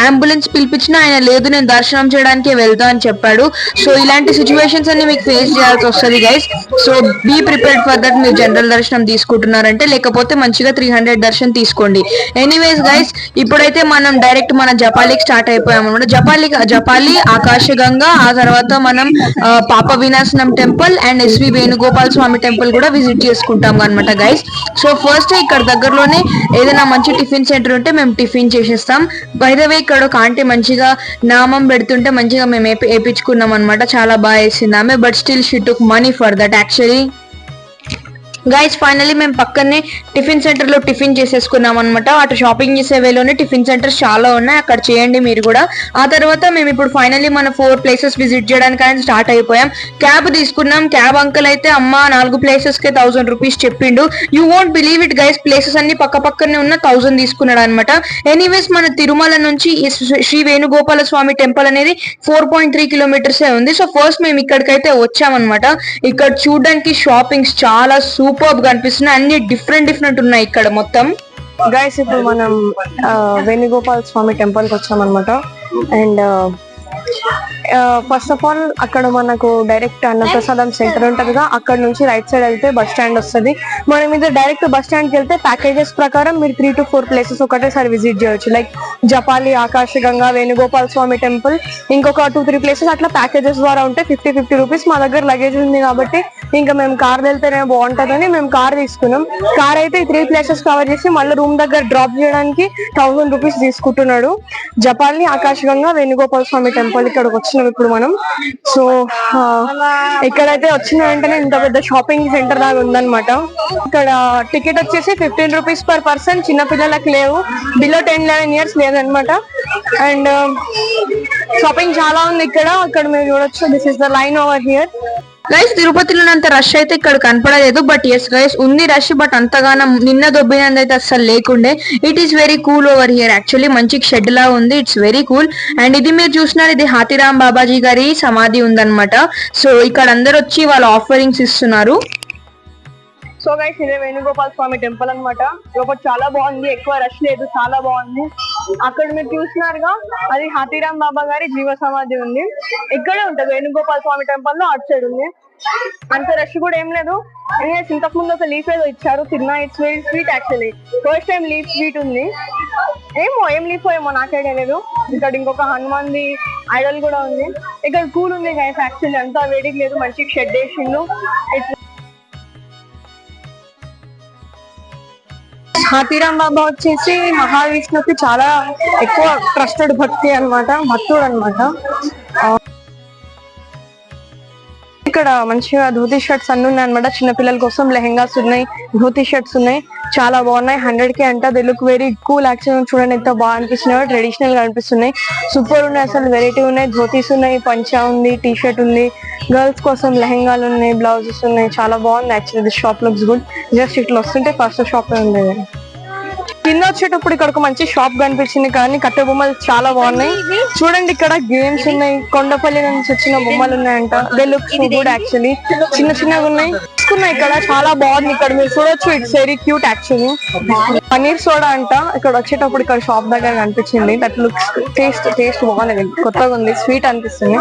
అంబులెన్స్ పిలిపించినా ఆయన లేదు నేను దర్శనం చేయడానికి వెళ్తా అని చెప్పాడు. సో ఇలాంటి సిచ్యువేషన్స్ అన్ని మీకు ఫేస్ చేయాల్సి వస్తుంది guys. So be prepared for that. మీరు జనరల్ దర్శనం తీసుకుంటున్నారంటే, లేకపోతే మంచిగా 300 దర్శనం తీసుకోండి. ఎనీవేస్ గైస్, ఇప్పుడైతే మనం డైరెక్ట్ మన జపాలికి స్టార్ట్ అయిపోయాం అనమాట. జపాలి ఆకాశగంగా, ఆ తర్వాత మనం Papavinasanam temple and SV Venugopal Swamy temple కూడా విజిట్ చేసుకుంటాం అనమాట గైస్. సో ఫస్ట్ ఇక్కడ దగ్గరలోనే ఏదైనా మంచి టిఫిన్ సెంటర్ ఉంటే మేము టిఫిన్ చేసేస్తాం. బై ద వే ఇక్కడ ఒక ఆంటీ మంచిగా నామం పెడుతుంటే మంచిగా మేము వేయించుకున్నాం అనమాట. చాలా బాగా వేసింది ఆమె. But still she took money for that actually guys. Finally మేము పక్కనే టిఫిన్ సెంటర్ లో టిఫిన్ చేసేసుకున్నాం అనమాట. అటు షాపింగ్ చేసే వేలోనే టిఫిన్ సెంటర్స్ చాలా ఉన్నాయి, అక్కడ చేయండి మీరు కూడా. ఆ తర్వాత మేము ఇప్పుడు ఫైనలీ మన 4 ప్లేసెస్ విజిట్ చేయడానికి అనేది స్టార్ట్ అయిపోయాం. క్యాబ్ తీసుకున్నాం. క్యాబ్ అంకుల్ అయితే అమ్మ 4 ప్లేసెస్ కే 1000 రూపీస్ చెప్పిండు. You won't believe it guys, places అన్ని పక్క పక్కనే ఉన్న 1000 తీసుకున్నాడు అనమాట. ఎనీవేస్ మన తిరుమల నుంచి శ్రీ వేణుగోపాల స్వామి టెంపుల్ అనేది 4.3 కిలోమీటర్స్ ఉంది. సో ఫస్ట్ మేము ఇక్కడికైతే వచ్చామన్నమాట. ఇక్కడ చూడడానికి షాపింగ్స్ చాలా సూపర్ గా అనిపిస్తున్నాయి. అన్ని డిఫరెంట్ ఉన్నాయి ఇక్కడ మొత్తం. గైస్ ఇప్పుడు మనం వేణుగోపాల్ స్వామి టెంపుల్ కి వచ్చామన్నమాట. అండ్ ఫస్ట్ ఆఫ్ ఆల్ అక్కడ మనకు డైరెక్ట్ అన్నప్రసాదం సెంటర్ ఉంటుందిగా, అక్కడ నుంచి రైట్ సైడ్ వెళ్తే బస్ స్టాండ్ వస్తుంది. మనం ఇది డైరెక్ట్ బస్ స్టాండ్ కి వెళ్తే ప్యాకేజెస్ ప్రకారం మీరు 3 to 4 ప్లేసెస్ ఒకటేసారి విజిట్ చేయొచ్చు. లైక్ జపాలి, ఆకాశగంగా, వేణుగోపాల్ స్వామి టెంపుల్, ఇంకొక 2-3 ప్లేసెస్ అట్లా ప్యాకేజెస్ ద్వారా ఉంటే 50 రూపీస్. మా దగ్గర లగేజ్ ఉంది కాబట్టి ఇంకా మేము కార్ వెళ్తేనే బాగుంటుందని మేము కార్ తీసుకున్నాం. కార్ అయితే 3 ప్లేసెస్ కవర్ చేసి మళ్ళీ రూమ్ దగ్గర డ్రాప్ చేయడానికి 1000 రూపీస్ తీసుకుంటున్నాడు. జపాలి, ఆకాశగంగా, వేణుగోపాల్ స్వామి టెంపుల్ ఇక్కడికి వచ్చినాం ఇప్పుడు మనం. సో ఇక్కడైతే వచ్చిన వెంటనే ఇంత పెద్ద షాపింగ్ సెంటర్ లాగా ఉందన్నమాట. ఇక్కడ టికెట్ వచ్చేసి 15 రూపీస్ పర్ పర్సన్. చిన్న పిల్లలకు లేవు, బిలో 10-11 ఇయర్స్ లేదనమాట. అండ్ షాపింగ్ చాలా ఉంది ఇక్కడ. అక్కడ మీరు చూడొచ్చు, this is the line over here. Guys తిరుపతిలో అంత రష్ అయితే ఇక్కడ కనపడలేదు. బట్ ఎస్ గైస్ ఉంది రష్, బట్ అంతగానం నిన్న దొబ్బినంది అయితే అస్సలు లేకుండే. It is very cool over here. Actually మంచి షెడ్ లా ఉంది. It's very cool. అండ్ ఇది మీరు చూసినారు, ఇది హాతీరామ్ బాబాజీ గారి సమాధి ఉందన్నమాట. సో ఇక్కడ అందరు వచ్చి వాళ్ళ ఆఫరింగ్స్ ఇస్తున్నారు. సో గైస్ ఇదే వేణుగోపాల్ స్వామి టెంపుల్ అనమాట. లోపల చాలా బాగుంది, ఎక్కువ రష్ లేదు, చాలా బాగుంది. అక్కడ మీరు చూసినారుగా, అది హాతీరామ్ బాబా గారి జీవ సమాధి ఉంది. ఇక్కడే ఉంటుంది వేణుగోపాల్ స్వామి టెంపుల్ లో, అటు సైడ్ ఉంది. అంత రష్ కూడా ఏం లేదు. ఇంతకు ముందు ఒక లీఫ్ ఏదో ఇచ్చారు, తిన్నా. It's very sweet actually. First time leaf sweet ఉంది. ఏం లీఫ్ ఏమో నాకు ఐడియా లేదు. ఇక్కడ ఇంకొక హనుమాన్ ది ఐడల్ కూడా ఉంది. ఇక్కడ కూల్ ఉంది గైస్. యాక్చువల్లీ అంతా వేడికి లేదు, మంచి షెడ్ వేసిండు. హాతీరామ్ బాబా వచ్చేసి మహావిష్ణుకి చాలా ఎక్కువ ట్రస్టెడ్ భక్తుడు అనమాట. ఇక్కడ మంచిగా ధోతి షర్ట్స్ అన్ని ఉన్నాయి అనమాట. చిన్న పిల్లల కోసం లెహెంగాస్ ఉన్నాయి, ధోతి షర్ట్స్ ఉన్నాయి, చాలా బాగున్నాయి. 100K అంట. They look very cool. Actual చూడండి ఎంత బాగా అనిపిస్తున్నాయో, ట్రెడిషనల్ గా అనిపిస్తున్నాయి. సూపర్ ఉన్నాయి అసలు. వెరైటీ ఉన్నాయి. ధోతీస్ ఉన్నాయి, పంచా ఉంది, టీ షర్ట్ ఉంది. గర్ల్స్ కోసం లెహెంగాలు ఉన్నాయి, బ్లౌజెస్ ఉన్నాయి. చాలా బాగుంది actually. The shop looks good. Just ఇట్లా వస్తుంటే ఫస్ట్ షాప్ ఉంది. కింద వచ్చేటప్పుడు ఇక్కడ ఒక మంచి షాప్ కనిపించింది, కానీ కట్టె బొమ్మలు చాలా బాగున్నాయి. చూడండి ఇక్కడ గేమ్స్ ఉన్నాయి. కొండపల్లి నుంచి వచ్చిన బొమ్మలు ఉన్నాయంట. They look so good actually. చిన్నగా ఉన్నాయి. ఇక్కడ చాలా బాగుంది. ఇక్కడ మీరు చూడొచ్చు, it's very cute actually. Paneer soda అంట. ఇక్కడ వచ్చేటప్పుడు ఇక్కడ షాప్ దగ్గర కనిపించింది. దట్ లుక్స్ టేస్ట్ బాగుంది, కొత్తగా ఉంది, స్వీట్ అనిపిస్తుంది.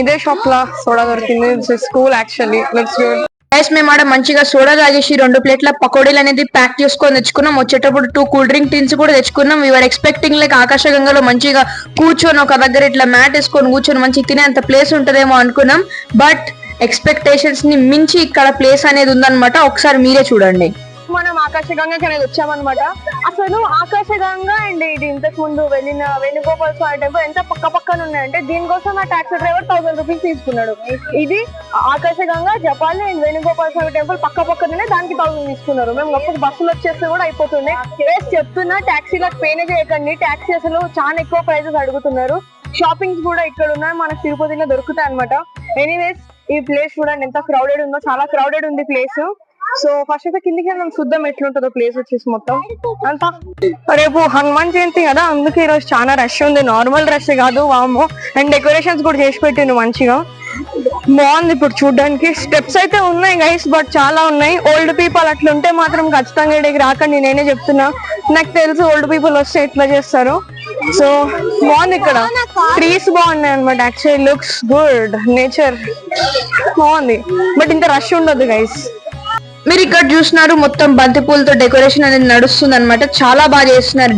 ఇదే షాప్ లా సోడా దొరికింది. School actually looks good. మేము ఆడ మంచిగా సోడా తాగేసి 2 ప్లేట్ల పకోడీలు అనేది ప్యాక్ చేసుకొని తెచ్చుకున్నాం. వచ్చేటప్పుడు 2 కూల్ డ్రింక్ టిన్స్ కూడా తెచ్చుకున్నాం. వీఆర్ ఎక్స్పెక్టింగ్ లైక్ ఆకాశగంగలో మంచిగా కూర్చొని ఒక దగ్గర ఇట్లా మ్యాట్ వేసుకొని కూర్చొని మంచిగా తినేంత ప్లేస్ ఉంటదేమో అనుకున్నాం. బట్ ఎక్స్పెక్టేషన్స్ ని మించి ఇక్కడ ప్లేస్ అనేది ఉందన్నమాట. ఒకసారి మీరే చూడండి. మనం ఆకాశగంగకి అనేది వచ్చామన్నమాట. అసలు ఆకాశగంగా అండ్ ఇది ఇంతకు ముందు వెళ్ళిన వేణుగోపాల్ స్వామి టెంపుల్ ఎంత పక్కన ఉన్నాయంటే, దీనికోసం ఆ టాక్సీ డ్రైవర్ 1000 రూపీస్ తీసుకున్నాడు. ఇది ఆకాశగంగా, జపాలి అండ్ వేణుగోపాల్ స్వామి టెంపుల్ పక్కనే, దానికి 1000 తీసుకున్నారు. మేము గొప్ప బస్సులు వచ్చేస్తే కూడా అయిపోతుండే. చెప్తున్నా, టాక్సీలకు పేనే చేయకండి. టాక్సీ అసలు చాలా ఎక్కువ ప్రైజెస్ అడుగుతున్నారు. షాపింగ్స్ కూడా ఇక్కడ ఉన్నాయి, మనకు తిరుపతిలో దొరుకుతాయి అనమాట. ఎనీవేస్ ఈ ప్లేస్ చూడండి ఎంత క్రౌడెడ్ ఉందో. చాలా క్రౌడెడ్ ఉంది ప్లేస్. సో ఫస్ట్ అయితే కిందికి వెళ్ళాం, చూద్దాం ఎట్లుంటుందో ప్లేస్ వచ్చేసి మొత్తం అంతా. రేపు హనుమాన్ జయంతి కదా, అందుకే ఈరోజు చాలా రష్ ఉంది. నార్మల్ రష్ కాదు, వామో. అండ్ డెకరేషన్స్ కూడా చేసి పెట్టిండు మంచిగా, బాగుంది. ఇప్పుడు చూడడానికి స్టెప్స్ అయితే ఉన్నాయి గైస్, బట్ చాలా ఉన్నాయి. ఓల్డ్ పీపుల్ అట్లుంటే మాత్రం ఖచ్చితంగా ఇక్కడికి రాకండి, నేనే చెప్తున్నా. నాకు తెలుసు ఓల్డ్ పీపుల్ వస్తే ఎట్లా చేస్తారు. సో బాగుంది, ఇక్కడ ట్రీస్ బాగున్నాయి అనమాట. యాక్చువల్లీ లుక్స్ గుడ్, నేచర్ బాగుంది, బట్ ఇంత రష్ ఉండదు గైస్. మీరు ఇక్కడ చూస్తున్నారు మొత్తం బంతి పూలతో డెకరేషన్ అనేది నడుస్తుంది అనమాట. చాలా బాగా చేస్తున్నారు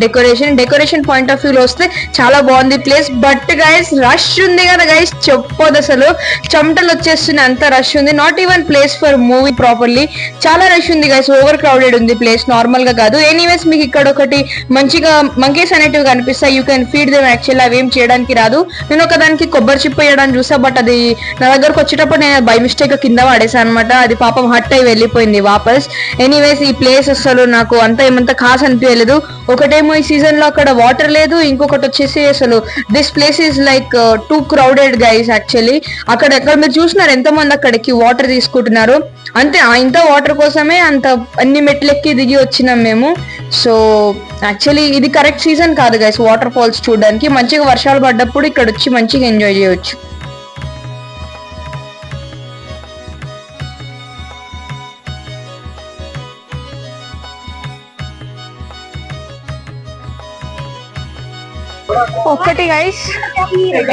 డెకరేషన్ పాయింట్ ఆఫ్ వ్యూ లో వస్తే చాలా బాగుంది ప్లేస్. బట్ గైస్ రష్ ఉంది కదా గైస్, చెప్పొద్దు అసలు, చెమటలు వచ్చేస్తుంది, అంత రష్ ఉంది. Not even place for movie properly, చాలా రష్ ఉంది గైస్, ఓవర్ క్రౌడెడ్ ఉంది ప్లేస్, నార్మల్ గా కాదు. ఎనీవేస్ మీకు ఇక్కడ ఒకటి మంచిగా మంకీస్ అనేటివి కనిపిస్తాయి, you can feed them. Actually అవి ఏం చేయడానికి రాదు. నేను ఒకదానికి కొబ్బరి చిప్ప వేయడానికి చూసా, బట్ అది నా దగ్గరకు వచ్చేటప్పుడు నేను బై మిస్టేక్ కింద పడేసాను అనమాట. అది పాపం హట్ అయి వెళ్ళిపోయింది వాపస్. ఎనీవేస్ ఈ ప్లేస్ అసలు నాకు ఏమంత ఖాస్ అనిపించలేదు. ఒకటేమో ఈ సీజన్ లో అక్కడ వాటర్ లేదు, ఇంకొకటి వచ్చేసి అసలు this place is like two crowded guys. Actually అక్కడ మీరు చూస్తున్నారు ఎంత మంది అక్కడికి వాటర్ తీసుకుంటున్నారు, అంతే ఇంత వాటర్ కోసమే అంత అన్ని మెట్లెక్కి దిగి వచ్చినాం మేము. సో యాక్చువల్లీ ఇది కరెక్ట్ సీజన్ కాదు గైస్ వాటర్ ఫాల్స్ చూడడానికి. మంచిగా వర్షాలు పడ్డప్పుడు ఇక్కడ వచ్చి మంచిగా ఎంజాయ్ చేయొచ్చు. ఒక్కటి గైస్,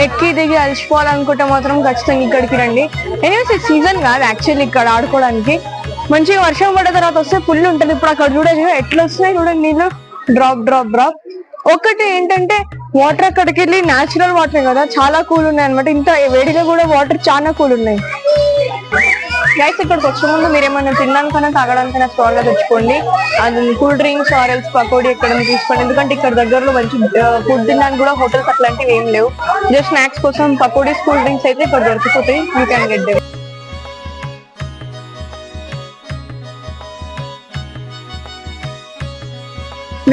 ఎక్కి దిగి అలసిపోవాలనుకుంటే మాత్రం ఖచ్చితంగా ఇక్కడికి రండి. ఎనీవేస్ సీజన్ కాదు యాక్చువల్లీ ఇక్కడ ఆడుకోవడానికి. మంచిగా వర్షం పడే తర్వాత వస్తే ఫుల్ ఉంటుంది. ఇప్పుడు అక్కడ చూడొచ్చు ఎట్లా వస్తున్నాయి చూడండి నీళ్ళు, డ్రాప్ డ్రాప్ డ్రాప్. ఒకటి ఏంటంటే వాటర్ అక్కడికి వెళ్ళి న్యాచురల్ వాటర్ కదా, చాలా కూల్ ఉన్నాయి అనమాట. ఇంత వేడిగా కూడా వాటర్ చాలా కూల్ ఉన్నాయి గైస్. ఇక్కడికి వచ్చే ముందు మీరు ఏమైనా తినడానికైనా తాగడానికైనా స్టాల్ లో తెచ్చుకోండి. అది కూల్ డ్రింక్స్ ఆరెల్స్ పకోడీ ఎక్కడ తీసుకోండి, ఎందుకంటే ఇక్కడ దగ్గరలో మంచి ఫుడ్ తినడానికి కూడా హోటల్స్ అట్లాంటివి ఏం లేవు. జస్ట్ స్నాక్స్ కోసం పకోడీస్ కూల్ డ్రింక్స్ అయితే ఇక్కడ దొరికిపోతాయి, you can get them.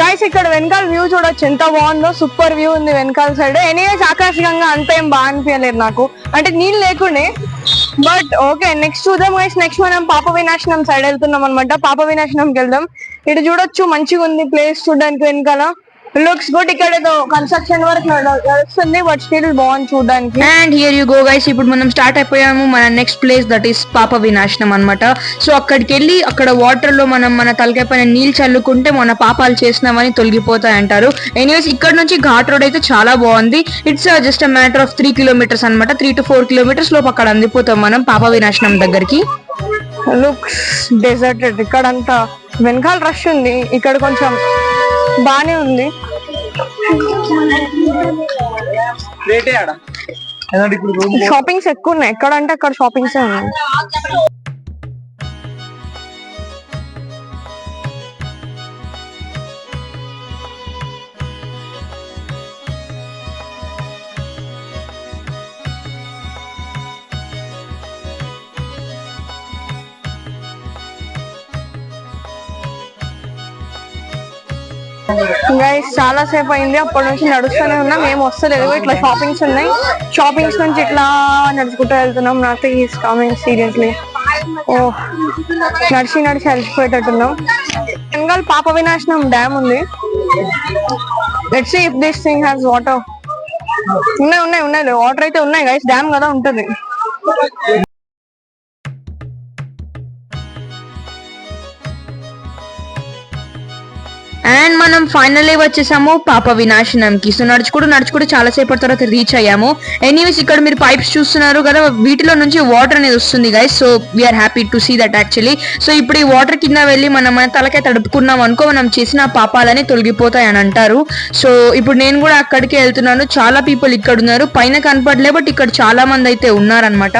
Guys ఇక్కడ వెనకాల వ్యూ చూడొచ్చు ఎంత బాగుందో, సూపర్ వ్యూ ఉంది వెనకాల సైడ్. ఎనీవేస్ ఆకాశంగా అంత ఏం బాగా అనిపించలేదు నాకు, అంటే నీళ్ళు లేకుండే. బట్ ఓకే, నెక్స్ట్ చూద్దాం గైస్. నెక్స్ట్ మనం పాప వినాశనం సైడ్ వెళ్తున్నాం అనమాట. పాప వినాశనంకి వెళ్దాం. ఇటు చూడొచ్చు మంచిగా ఉంది ప్లేస్ చూడడానికి, వెనకాల లుక్స్ గుడ్. ఇక్కడ ఏదో కన్స్ట్రక్షన్ వర్క్ నడుస్తుంది, బట్ స్టిల్ బాగుంది చూడడానికి. And here you go guys, ఇప్పుడు మనం స్టార్ట్ అయిపోయాము మన నెక్స్ట్ ప్లేస్, దట్ ఈస్ పాప వినాశనం అనమాట. సో అక్కడికి వెళ్ళి అక్కడ వాటర్ లో మనం మన తలకాయ పైన నీళ్ళు చల్లుకుంటే మన పాపాలు చేసినామని తొలగిపోతాయి అంటారు. ఎనీవేస్ ఇక్కడ నుంచి ఘాట్ రోడ్ అయితే చాలా బాగుంది. It's just a matter of 3 kilometers అనమాట. 3 to 4 kilometers లోపు అక్కడ అందిపోతాం మనం పాప వినాశనం దగ్గరికి. లుక్స్ డెజర్టెడ్, ఇక్కడ అంతా వెనకాల రష్ ఉంది, ఇక్కడ కొంచెం బానే ఉంది. షాపింగ్స్ ఎక్కువ ఉన్నాయి, ఎక్కడ అంటే అక్కడ షాపింగ్స్ ఉన్నాయి. గైస్ చాలా సేపు అయింది, అప్పటి నుంచి నడుస్తూనే ఉన్నాం, ఏం వస్తలేదు. ఇట్లా షాపింగ్స్ ఉన్నాయి, షాపింగ్స్ నుంచి ఇట్లా నడుచుకుంటూ వెళ్తున్నాం. నాతో ఈస్ కమింగ్ సీరియస్లీ. ఓ నడిచి నడిచి అలసిపోయేటట్టున్నాం. బెంగాల్ పాప వినాశనం డ్యామ్ ఉంది. Let's see if this thing has water. ఉన్నాయి వాటర్ అయితే ఉన్నాయి గైస్, డ్యామ్ కదా ఉంటది. అండ్ మనం ఫైనల్లీ వచ్చేసాము పాప వినాశనంకి. సో నడుచుకుంటూ చాలా సేపటి తర్వాత రీచ్ అయ్యాము. ఎనీవేస్ ఇక్కడ మీరు పైప్స్ చూస్తున్నారు కదా, వీటిలో నుంచి వాటర్ అనేది వస్తుంది guys. So we're happy to see that actually. So ఇప్పుడు ఈ వాటర్ కింద వెళ్ళి మనం మన తలకాయ తడుపుకున్నాం అనుకో, మనం చేసిన పాపాలని తొలగిపోతాయి అని అంటారు. సో ఇప్పుడు నేను కూడా అక్కడికి వెళ్తున్నాను. చాలా పీపుల్ ఇక్కడ ఉన్నారు, పైన కనపడలే బట్ ఇక్కడ చాలా మంది అయితే ఉన్నారనమాట.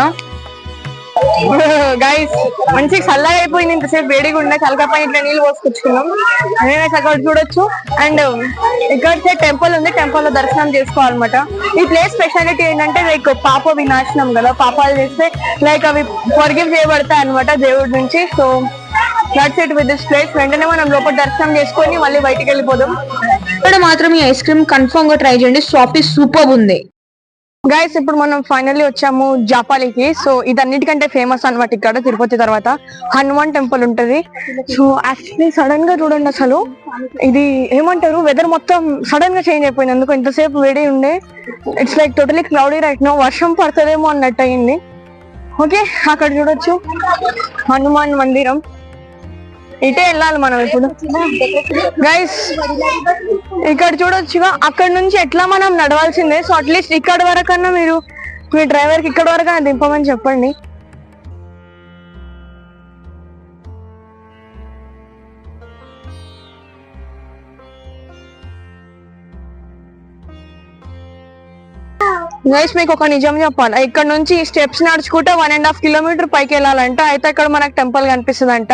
గైస్ మంచి చల్లగా అయిపోయింది, ఇంతసేపు వేడిగా ఉండే, తలకాయ పైన ఇట్లా నీళ్ళు పోసుకొచ్చుకున్నాం. అక్కడ చూడొచ్చు. అండ్ ఇక్కడ టెంపుల్ ఉంది, టెంపుల్ లో దర్శనం చేసుకోవాలన్నమాట. ఈ ప్లేస్ స్పెషాలిటీ ఏంటంటే లైక్ పాప వినాశనం కదా, పాపాలు చేస్తే లైక్ అవి ఫర్గివ్ చేయబడతాయి అనమాట దేవుడి నుంచి. So that's it with this place. వెంటనే మనం లోపల దర్శనం చేసుకొని మళ్ళీ బయటికి వెళ్ళిపోదాం. ఇక్కడ మాత్రం ఈ ఐస్ క్రీమ్ కన్ఫర్మ్ గా ట్రై చేయండి, షాప్ సూపర్ ఉంది. గైస్ ఇప్పుడు మనం ఫైనల్లీ వచ్చాము జాపాలికి. సో ఇది అన్నిటికంటే ఫేమస్ అనమాట. ఇక్కడ తిరుపతి తర్వాత హనుమాన్ టెంపుల్ ఉంటది. సో యాక్చువల్లీ సడన్ గా చూడండి, అసలు ఇది ఏమంటారు, వెదర్ మొత్తం సడన్ గా చేంజ్ అయిపోయింది. ఎందుకు ఇంతసేపు వేడి ఉండే, it's like totally cloudy right no, వర్షం పడుతుందేమో అన్నట్టు అయింది. ఓకే అక్కడ చూడొచ్చు హనుమాన్ మందిరం. ఇటే వెళ్ళాలి మనం ఇప్పుడు. గైస్ ఇక్కడ చూడొచ్చుగా, అక్కడ నుంచి ఎట్లా మనం నడవాల్సిందే. సో అట్లీస్ట్ ఇక్కడ వరకన్నా మీరు మీ డ్రైవర్ కి ఇక్కడ వరకన్నా దింపమని చెప్పండి. గైస్ మీకు ఒక నిజం చెప్పాలి, ఇక్కడ నుంచి స్టెప్స్ నడుచుకుంటే 1.5 కిలోమీటర్ పైకి వెళ్ళాలంట. అయితే ఇక్కడ మనకు టెంపుల్ కనిపిస్తుందంట.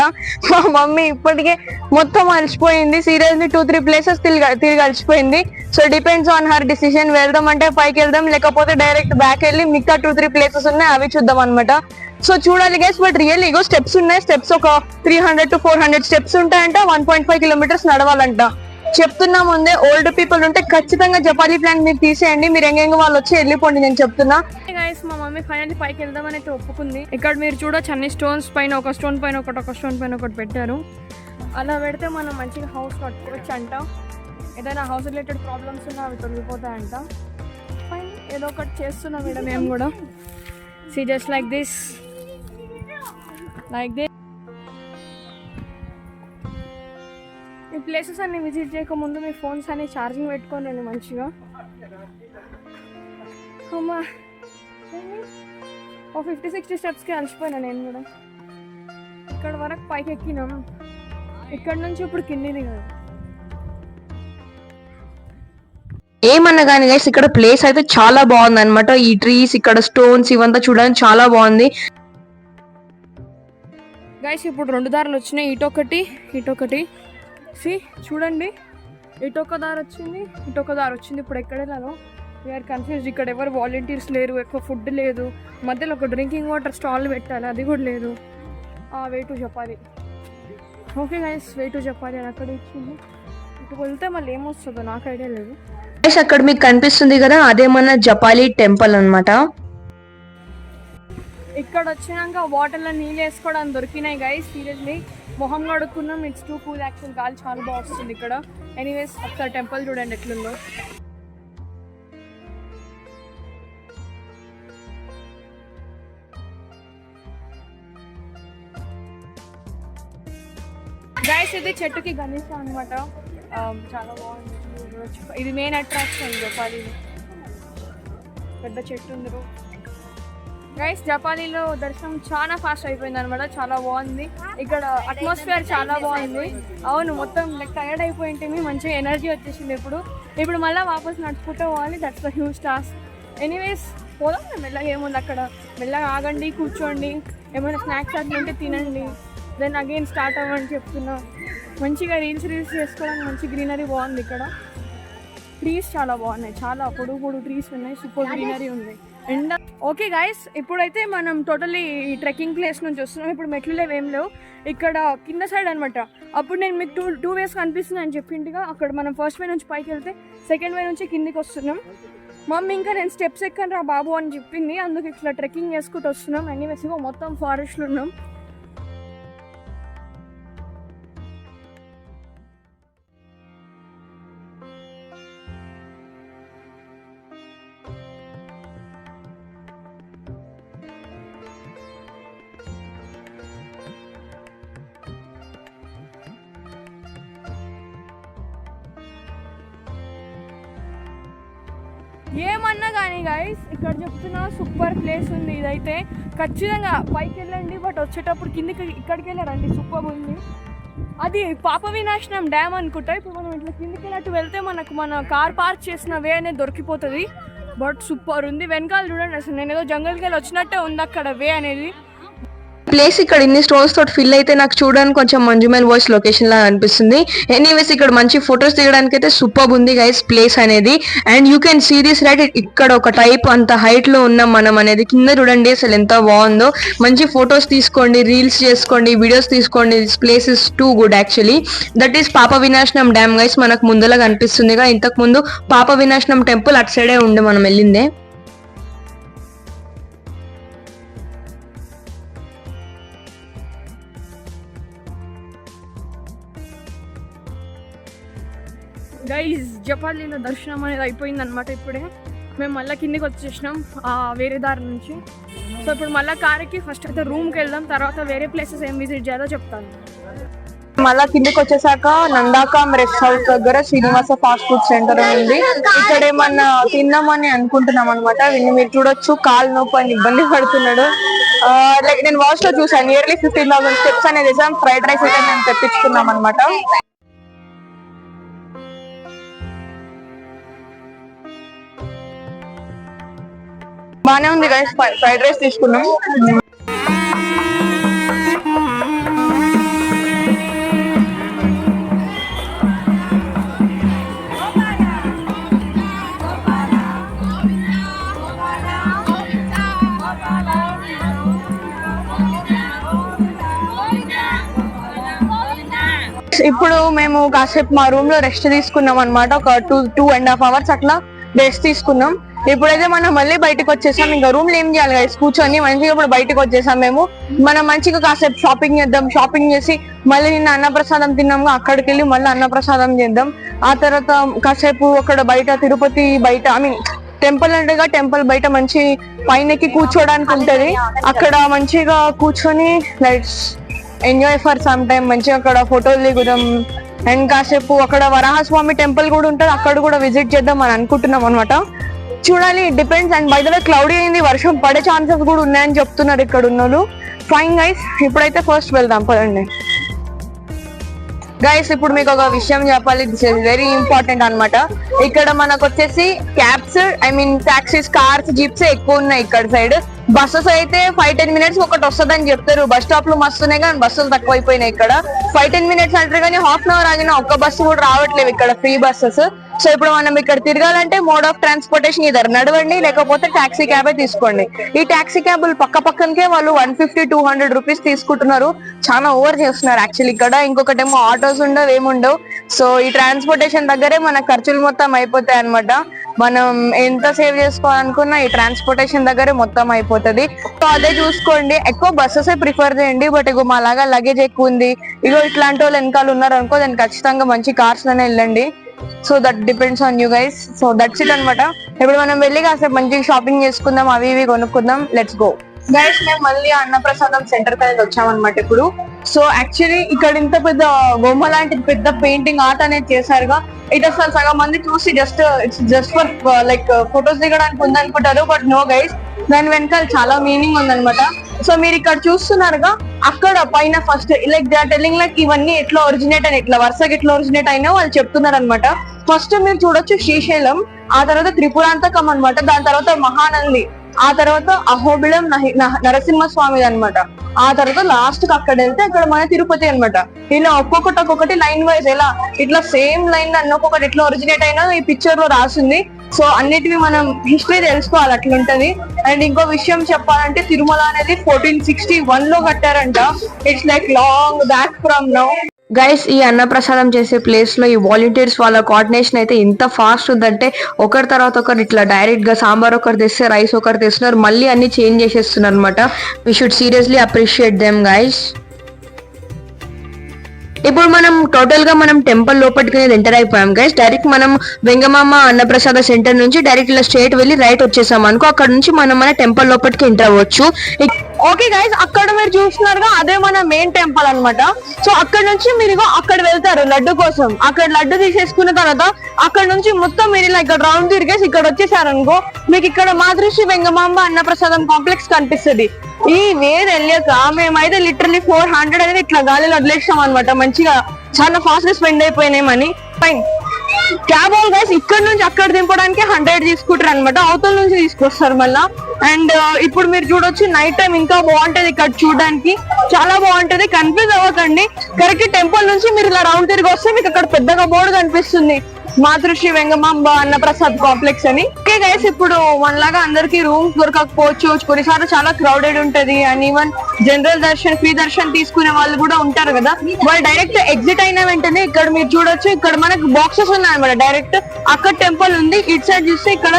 మా మమ్మీ ఇప్పటికే మొత్తం అలసిపోయింది, సీరియస్లీ 2-3 ప్లేసెస్ తిరిగి అలసిపోయింది. So depends on her decision. వెళ్దాం అంటే పైకి వెళ్దాం, లేకపోతే డైరెక్ట్ బ్యాక్ వెళ్ళి మిగతా 2-3 ప్లేసెస్ ఉన్నాయి అవి చూద్దాం అనమాట. సో చూడాలి guys. But real ego steps ఉన్నాయి. స్టెప్స్ ఒక 300 to 400 స్టెప్స్ ఉంటాయంట. 1.5 కిలోమీటర్స్ నడవాలంట. చెప్తున్నా ముందే, ఓల్డ్ పీపుల్ ఉంటే ఖచ్చితంగా జపాలి ప్లాన్ మీరు తీసేయండి. మీరు ఎంగెంగ వాళ్ళు వచ్చి వెళ్ళిపోండి, నేను చెప్తున్నా. గైస్ మా మమ్మీ ఫైనల్లీ పైకి వెళ్దామని అయితే ఒప్పుకుంది. ఇక్కడ మీరు చూడొచ్చు అన్ని స్టోన్స్ పైన ఒక స్టోన్ పైన ఒకటి, ఒక స్టోన్ పైన ఒకటి పెట్టారు. అలా పెడితే మనం మంచిగా హౌస్ కట్టుకోవచ్చు అంట. ఏదైనా హౌస్ రిలేటెడ్ ప్రాబ్లమ్స్ ఉన్నా అవి తొలగిపోతాయంట. ఫైన్, ఏదో ఒకటి చేస్తున్నాం ఇక్కడ మేము కూడా. See just like this. ఈ ప్లేసెస్ అన్ని విజిట్ చేయకముందు మీ ఫోన్స్ అన్ని ఛార్జింగ్ పెట్టుకోండి మంచిగా. అమ్మా ఓ 50-60 స్టెప్స్కి అలసిపోయినా నేను కూడా. ఇక్కడ వరకు పైకి ఎక్కినాం, ఇక్కడ నుంచి ఇప్పుడు కిందిది కదా. ఏమన్నా కానీ గైస్ ఇక్కడ ప్లేస్ అయితే చాలా బాగుంది అనమాట. ఈ ట్రీస్, ఇక్కడ స్టోన్స్ ఇవంతా చూడడానికి చాలా బాగుంది. గైస్ ఇప్పుడు 2 దారులు వచ్చినాయి, ఇటొకటి. సి చూడండి, ఇటొక దారి వచ్చింది, ఇటొక దారి వచ్చింది. ఇప్పుడు ఎక్కడ వెళ్ళాలో వీఆర్ కన్ఫ్యూజ్డ్. ఇక్కడ ఎవరు వాలంటీర్స్ లేరు, ఎక్కువ ఫుడ్ లేదు, మధ్యలో ఒక డ్రింకింగ్ వాటర్ స్టాల్ పెట్టాలి, అది కూడా లేదు. Way to Japali. Okay guys, way to Japali అని అక్కడ ఇచ్చింది. ఇటు వెళ్తే మళ్ళీ ఏమొస్తుందో నాకు ఐడియా లేదు. అక్కడ మీకు కనిపిస్తుంది కదా, అదేమన్నా జపాలి టెంపుల్ అన్నమాట. ఇక్కడ వచ్చినాక వాటర్లో నీళ్ళు వేసుకోవడానికి దొరికినాయి గైస్. సీరియస్లీ మొహం కడుక్కున్నాం. It's too cool actual. గాలి చాలా బాగా వస్తుంది ఇక్కడ. ఎనీవేస్ ఒకసారి టెంపుల్ చూడండి ఎట్లుందో. గైస్ ఇది చెట్టుకి గణేష అనమాట. చాలా బాగుంది. ఇది మెయిన్ అట్రాక్షన్ జపాలీలో. పెద్ద చెట్టు ఉంది. గైస్ జపాలీలో దర్శనం చాలా ఫాస్ట్ అయిపోయింది అనమాట. చాలా బాగుంది. ఇక్కడ అట్మాస్ఫియర్ చాలా బాగుంది. అవును, మొత్తం టైర్డ్ అయిపోయింటుంది, మంచిగా ఎనర్జీ వచ్చేసింది. ఇప్పుడు మళ్ళీ వాపస్ నడుచుకుంటూ పోవాలి. That's the huge task. Anyways పోదాం. మెల్లగా ఏముంది అక్కడ, మెల్లగా ఆగండి, కూర్చోండి, ఏమైనా స్నాక్స్ అట్లా ఉంటే తినండి, దెన్ అగైన్ స్టార్ట్ అవ్వని చెప్తున్నా. మంచిగా రీల్స్ చేసుకోవడానికి మంచి గ్రీనరీ బాగుంది ఇక్కడ. ట్రీస్ చాలా బాగున్నాయి, చాలా పొడుగు ట్రీస్ ఉన్నాయి, సూపర్ గ్రీనరీ ఉంది. అండ్ ఓకే గైస్, ఇప్పుడైతే మనం టోటల్లీ ఈ ట్రెక్కింగ్ ప్లేస్ నుంచి వస్తున్నాం. ఇప్పుడు మెట్లు లేవు, ఏం లేవు. ఇక్కడ కింద సైడ్ అనమాట. అప్పుడు నేను మీకు టూ వేస్ కనిపిస్తుంది అని చెప్పింటిగా. అక్కడ మనం ఫస్ట్ వే నుంచి పైకి వెళ్తే సెకండ్ వే నుంచి కిందికి వస్తున్నాం. మమ్మీ ఇంకా నేను స్టెప్స్ ఎక్కాను రా బాబు అని చెప్పింది, అందుకు ఇట్లా ట్రెక్కింగ్ చేసుకుంటూ వస్తున్నాం. ఎనీవేస్ మొత్తం ఫారెస్ట్లో ఉన్నాం. ఏమన్నా కానీ గైస్ ఇక్కడ చెప్తున్నా సూపర్ ప్లేస్ ఉంది. ఇదైతే ఖచ్చితంగా పైకి వెళ్ళండి, బట్ వచ్చేటప్పుడు కిందికి ఇక్కడికి వెళ్ళారండి. సూపర్ ఉంది. అది పాప వినాశనం డ్యామ్ అనుకుంటా. ఇప్పుడు మనం ఇట్లా కిందికి వెళ్ళట్టు వెళ్తే మనకు మన కార్ పార్క్ చేసిన వే అనేది దొరికిపోతుంది. బట్ సూపర్ ఉంది. వెనకాల చూడండి, అసలు నేను ఏదో జంగల్కి వెళ్ళి వచ్చినట్టే ఉంది అక్కడ వే అనేది. ప్లేస్ ఇక్కడ ఇన్ని స్టోన్స్ తోటి ఫిల్ అయితే నాకు చూడడానికి కొంచెం మంజుమల్ వాయిస్ లొకేషన్ లా అనిపిస్తుంది. ఎనీవేస్ ఇక్కడ మంచి ఫొటోస్ దిగడానికి అయితే సూపర్ ఉంది గైస్ ప్లేస్ అనేది. And you can see this right, ఇక్కడ ఒక టైప్ అంత హైట్ లో ఉన్నాం మనం అనేది. కింద చూడండి అసలు ఎంత బాగుందో. మంచి ఫొటోస్ తీసుకోండి, రీల్స్ చేసుకోండి, వీడియోస్ తీసుకోండి. This place is too good actually. That is పాప వినాశనం డ్యామ్ గైస్. మనకు ముందులా కనిపిస్తుందిగా. ఇంతకు ముందు పాప వినాశనం టెంపుల్ అటు సైడే ఉండే మనం వెళ్ళిందే. గైజ్ జపాలీలో దర్శనం అనేది అయిపోయింది అనమాట. ఇప్పుడే మేము మళ్ళీ కిందికి వచ్చేసినాం వేరే దారి నుంచి. సో ఇప్పుడు మళ్ళీ కార్కి ఫస్ట్ అయితే రూమ్కి వెళ్దాం, తర్వాత వేరే ప్లేసెస్ ఏం విజిట్ చేయాలో చెప్తాను. మళ్ళా కిందకి వచ్చేసాక నందాకం రెస్ట్ హౌస్ దగ్గర శ్రీనివాస ఫాస్ట్ ఫుడ్ సెంటర్ ఉంది. ఇక్కడ ఏమన్నా తిందామని అనుకుంటున్నాం అనమాట. మీరు చూడొచ్చు కాలు నొప్పి అని ఇబ్బంది పడుతున్నాడు. లైక్ నేను వాచ్ లో చూసాను, నియర్లీ 15,000 స్టెప్స్ అనేది ఫ్రైడ్ రైస్ అయితే మేము తెప్పించుకున్నాం అనమాట. బానే ఉంది గైస్, ఫ్రైడ్ రైస్ తీసుకున్నాం. ఇప్పుడు మేము కాసేపు మా రూమ్ లో రెస్ట్ తీసుకున్నాం అనమాట. ఒక 2.5 hours అట్లా రెస్ట్ తీసుకున్నాం. ఇప్పుడైతే మనం మళ్ళీ బయటకు వచ్చేసాం. ఇంకా రూమ్ లో ఏం చేయాలి గైస్, కూర్చొని మంచిగా ఇప్పుడు బయటకు వచ్చేసాం మేము. మనం మంచిగా కాసేపు షాపింగ్ చేద్దాం. షాపింగ్ చేసి మళ్ళీ నిన్న అన్నప్రసాదం తిన్నాము, అక్కడికి వెళ్ళి మళ్ళీ అన్నప్రసాదం చేద్దాం. ఆ తర్వాత కాసేపు అక్కడ బయట తిరుపతి బయట టెంపుల్ అంటేగా టెంపుల్ బయట మంచి పైనకి కూర్చోడానికి ఉంటది. అక్కడ మంచిగా కూర్చొని lights enjoy for some time, మంచిగా అక్కడ ఫోటోలు దిగుదాం. అండ్ కాసేపు అక్కడ వరాహస్వామి టెంపుల్ కూడా ఉంటుంది, అక్కడ కూడా విజిట్ చేద్దాం అని అనుకుంటున్నాం అనమాట. చూడాలి, depends. And by the way cloudy అయింది, వర్షం పడే ఛాన్సెస్ కూడా ఉన్నాయని చెప్తున్నారు ఇక్కడ ఉన్నోళ్ళు. ఫైన్ గైస్, ఇప్పుడైతే ఫస్ట్ వెళ్దాం పదండి. గైస్ ఇప్పుడు మీకు ఒక విషయం చెప్పాలి, దిస్ ఇస్ వెరీ ఇంపార్టెంట్ అనమాట. ఇక్కడ మనకు వచ్చేసి cabs, I mean taxis, cars, jeeps ఎక్కువ ఉన్నాయి ఇక్కడ సైడ్. బస్సెస్ అయితే 5-10 minutes ఒకటి వస్తుందని చెప్తారు. బస్ స్టాప్ లో మస్తున్నాయి కానీ బస్సులు తక్కువైపోయినాయి ఇక్కడ. 5-10 minutes అంటారు కానీ ½ hour ఆగినా ఒక్క బస్సు కూడా రావట్లేదు ఇక్కడ, ఫ్రీ బస్సెస్. సో ఇప్పుడు మనం ఇక్కడ తిరగాలంటే మోడ్ ఆఫ్ ట్రాన్స్పోర్టేషన్ ఇద్దరు నడవండి, లేకపోతే టాక్సీ క్యాబే తీసుకోండి. ఈ టాక్సీ క్యాబులు పక్కకే వాళ్ళు 150-200 రూపీస్ తీసుకుంటున్నారు. చాలా ఓవర్ చేస్తున్నారు యాక్చువల్లీ ఇక్కడ. ఇంకొకటేమో ఆటోస్ ఉండవు, ఏముండవు. సో ఈ ట్రాన్స్పోర్టేషన్ దగ్గరే మన ఖర్చులు మొత్తం అయిపోతాయి అనమాట. మనం ఎంత సేవ్ చేసుకోవాలనుకున్నా ఈ ట్రాన్స్పోర్టేషన్ దగ్గరే మొత్తం అయిపోతుంది. సో అదే చూసుకోండి, ఎక్కువ బస్సెస్ ప్రిఫర్ చేయండి. బట్ ఇగో మా లాగా లగేజ్ ఎక్కువ ఉంది, ఇగో ఇట్లాంటి వాళ్ళు వెనకాల ఉన్నారు అనుకో, దాన్ని ఖచ్చితంగా మంచి కార్స్ లోనే వెళ్ళండి. So that depends on you guys. So that's it అనమాట. ఇప్పుడు మనం వెళ్ళి కాసేపు మంచిగా షాపింగ్ చేసుకుందాం, అవి ఇవి కొనుక్కుందాం. Let's go guys. మేము మళ్ళీ అన్నప్రసాదం సెంటర్ కి అనేది వచ్చామన్నమాట ఇప్పుడు. సో యాక్చువల్లీ ఇక్కడ ఇంత పెద్ద బొమ్మ లాంటి పెద్ద పెయింటింగ్ ఆర్ట్ అనేది చేశారుగా. ఇట్ అసలు సగం మంది చూసి జస్ట్ ఫర్ లైక్ ఫొటోస్ దిగడానికి ఉందనుకుంటారు. బట్ నో గైస్, దాని వెనకాల చాలా మీనింగ్ ఉందన్నమాట. సో మీరు ఇక్కడ చూస్తున్నారుగా, అక్కడ పైన first like they are telling like ఇవన్నీ ఎట్లా ఒరిజినేట్ అని, ఎట్లా వరుసగా ఎట్లా ఒరిజినేట్ అయినా వాళ్ళు చెప్తున్నారు అనమాట. ఫస్ట్ మీరు చూడొచ్చు శ్రీశైలం, ఆ తర్వాత త్రిపురాంతకం అనమాట, దాని తర్వాత మహానంది, ఆ తర్వాత అహోబిళం నరసింహస్వామి అనమాట, ఆ తర్వాత లాస్ట్ కి అక్కడ వెళ్తే అక్కడ మన తిరుపతి అనమాట. ఇలా ఒక్కొక్కటి లైన్ వైజ్ ఎలా ఇట్లా సేమ్ లైన్ అన్న ఒక్కొక్కటి ఎట్లా ఒరిజినేట్ అయినా ఈ పిక్చర్ లో రాసింది. సో అన్నిటివి మనం హిస్టరీ తెలుసుకోవాలి, అట్లుంటది. అండ్ ఇంకో విషయం చెప్పాలంటే తిరుమల అనేది 1461 లో కట్టారంట. It's like long back from now. Guys ఈ అన్నప్రసాదం చేసే ప్లేస్ లో ఈ వాలంటీర్స్ వాళ్ళ కోఆర్డినేషన్ అయితే ఎంత ఫాస్ట్ ఉందంటే, ఒకరి తర్వాత ఒకరు ఇట్లా డైరెక్ట్ గా సాంబార్ ఒకరు తెస్తే రైస్ ఒకరు తెస్తున్నారు, మళ్ళీ అన్ని చేంజ్ చేసేస్తున్నారు అనమాట. We should seriously appreciate them guys. ఇప్పుడు మనం టోటల్ గా మనం టెంపుల్ లోపలికి ఎంటర్ అయిపోయాం గైస్. డైరెక్ట్ మనం వెంగమామ అన్నప్రసాద సెంటర్ నుంచి డైరెక్ట్ ఇలా స్ట్రేట్ వెళ్ళి రైట్ వచ్చేసాం అనుకో, అక్కడ నుంచి మనం మన టెంపుల్ లోపలికి ఎంటర్ అవ్వచ్చు. ఓకే గైస్, అక్కడ మీరు చూస్తున్నారుగా అదే మన మెయిన్ టెంపుల్ అనమాట. సో అక్కడ నుంచి మీరు అక్కడ వెళ్తారు లడ్డు కోసం. అక్కడ లడ్డు తీసేసుకున్న తర్వాత అక్కడ నుంచి మొత్తం మీరు ఇలా ఇక్కడ రౌండ్ తిరిగేసి ఇక్కడ వచ్చేసారు అనుకో, మీకు ఇక్కడ మాతృశ్రీ వెంగమాంబ అన్నప్రసాదం కాంప్లెక్స్ కనిపిస్తుంది. ఈ వేరు వెళ్ళాక మేమైతే లిటరలీ 400 అనేది ఇట్లా గాలిలో వదిలేసాం అనమాట. మంచిగా చాలా ఫాస్ట్ గా స్పెండ్ అయిపోయినాయి money. Fine cab all guys ఇక్కడ నుంచి అక్కడ దింపడానికి 100 తీసుకుంటారు అనమాట, అవతల నుంచి తీసుకొస్తారు మళ్ళా. అండ్ ఇప్పుడు మీరు చూడొచ్చు నైట్ టైం ఇంకా బాగుంటది ఇక్కడ చూడడానికి, చాలా బాగుంటది. కన్ఫ్యూజ్ అవ్వకండి, కరెక్ట్ టెంపుల్ నుంచి మీరు ఇలా రౌండ్ తిరిగి వస్తే మీకు అక్కడ పెద్దగా బోర్డు కనిపిస్తుంది, మాతృశ్రీ వెంగమాంబ అన్నప్రసాద్ కాంప్లెక్స్ అని. ఓకే గైస్, ఇప్పుడు మనలాగా అందరికి రూమ్స్ దొరకకపోవచ్చు, కొన్నిసార్లు చాలా క్రౌడెడ్ ఉంటది. And even general Darshan, free Darshan తీసుకునే వాళ్ళు కూడా ఉంటారు కదా, వాళ్ళు డైరెక్ట్ ఎగ్జిట్ అయిన వెంటనే ఇక్కడ మీరు చూడొచ్చు ఇక్కడ మనకు బాక్సెస్ ఉన్నాయి అనమాట. డైరెక్ట్ అక్కడ టెంపుల్ ఉంది, ఇటు సైడ్ చూస్తే ఇక్కడ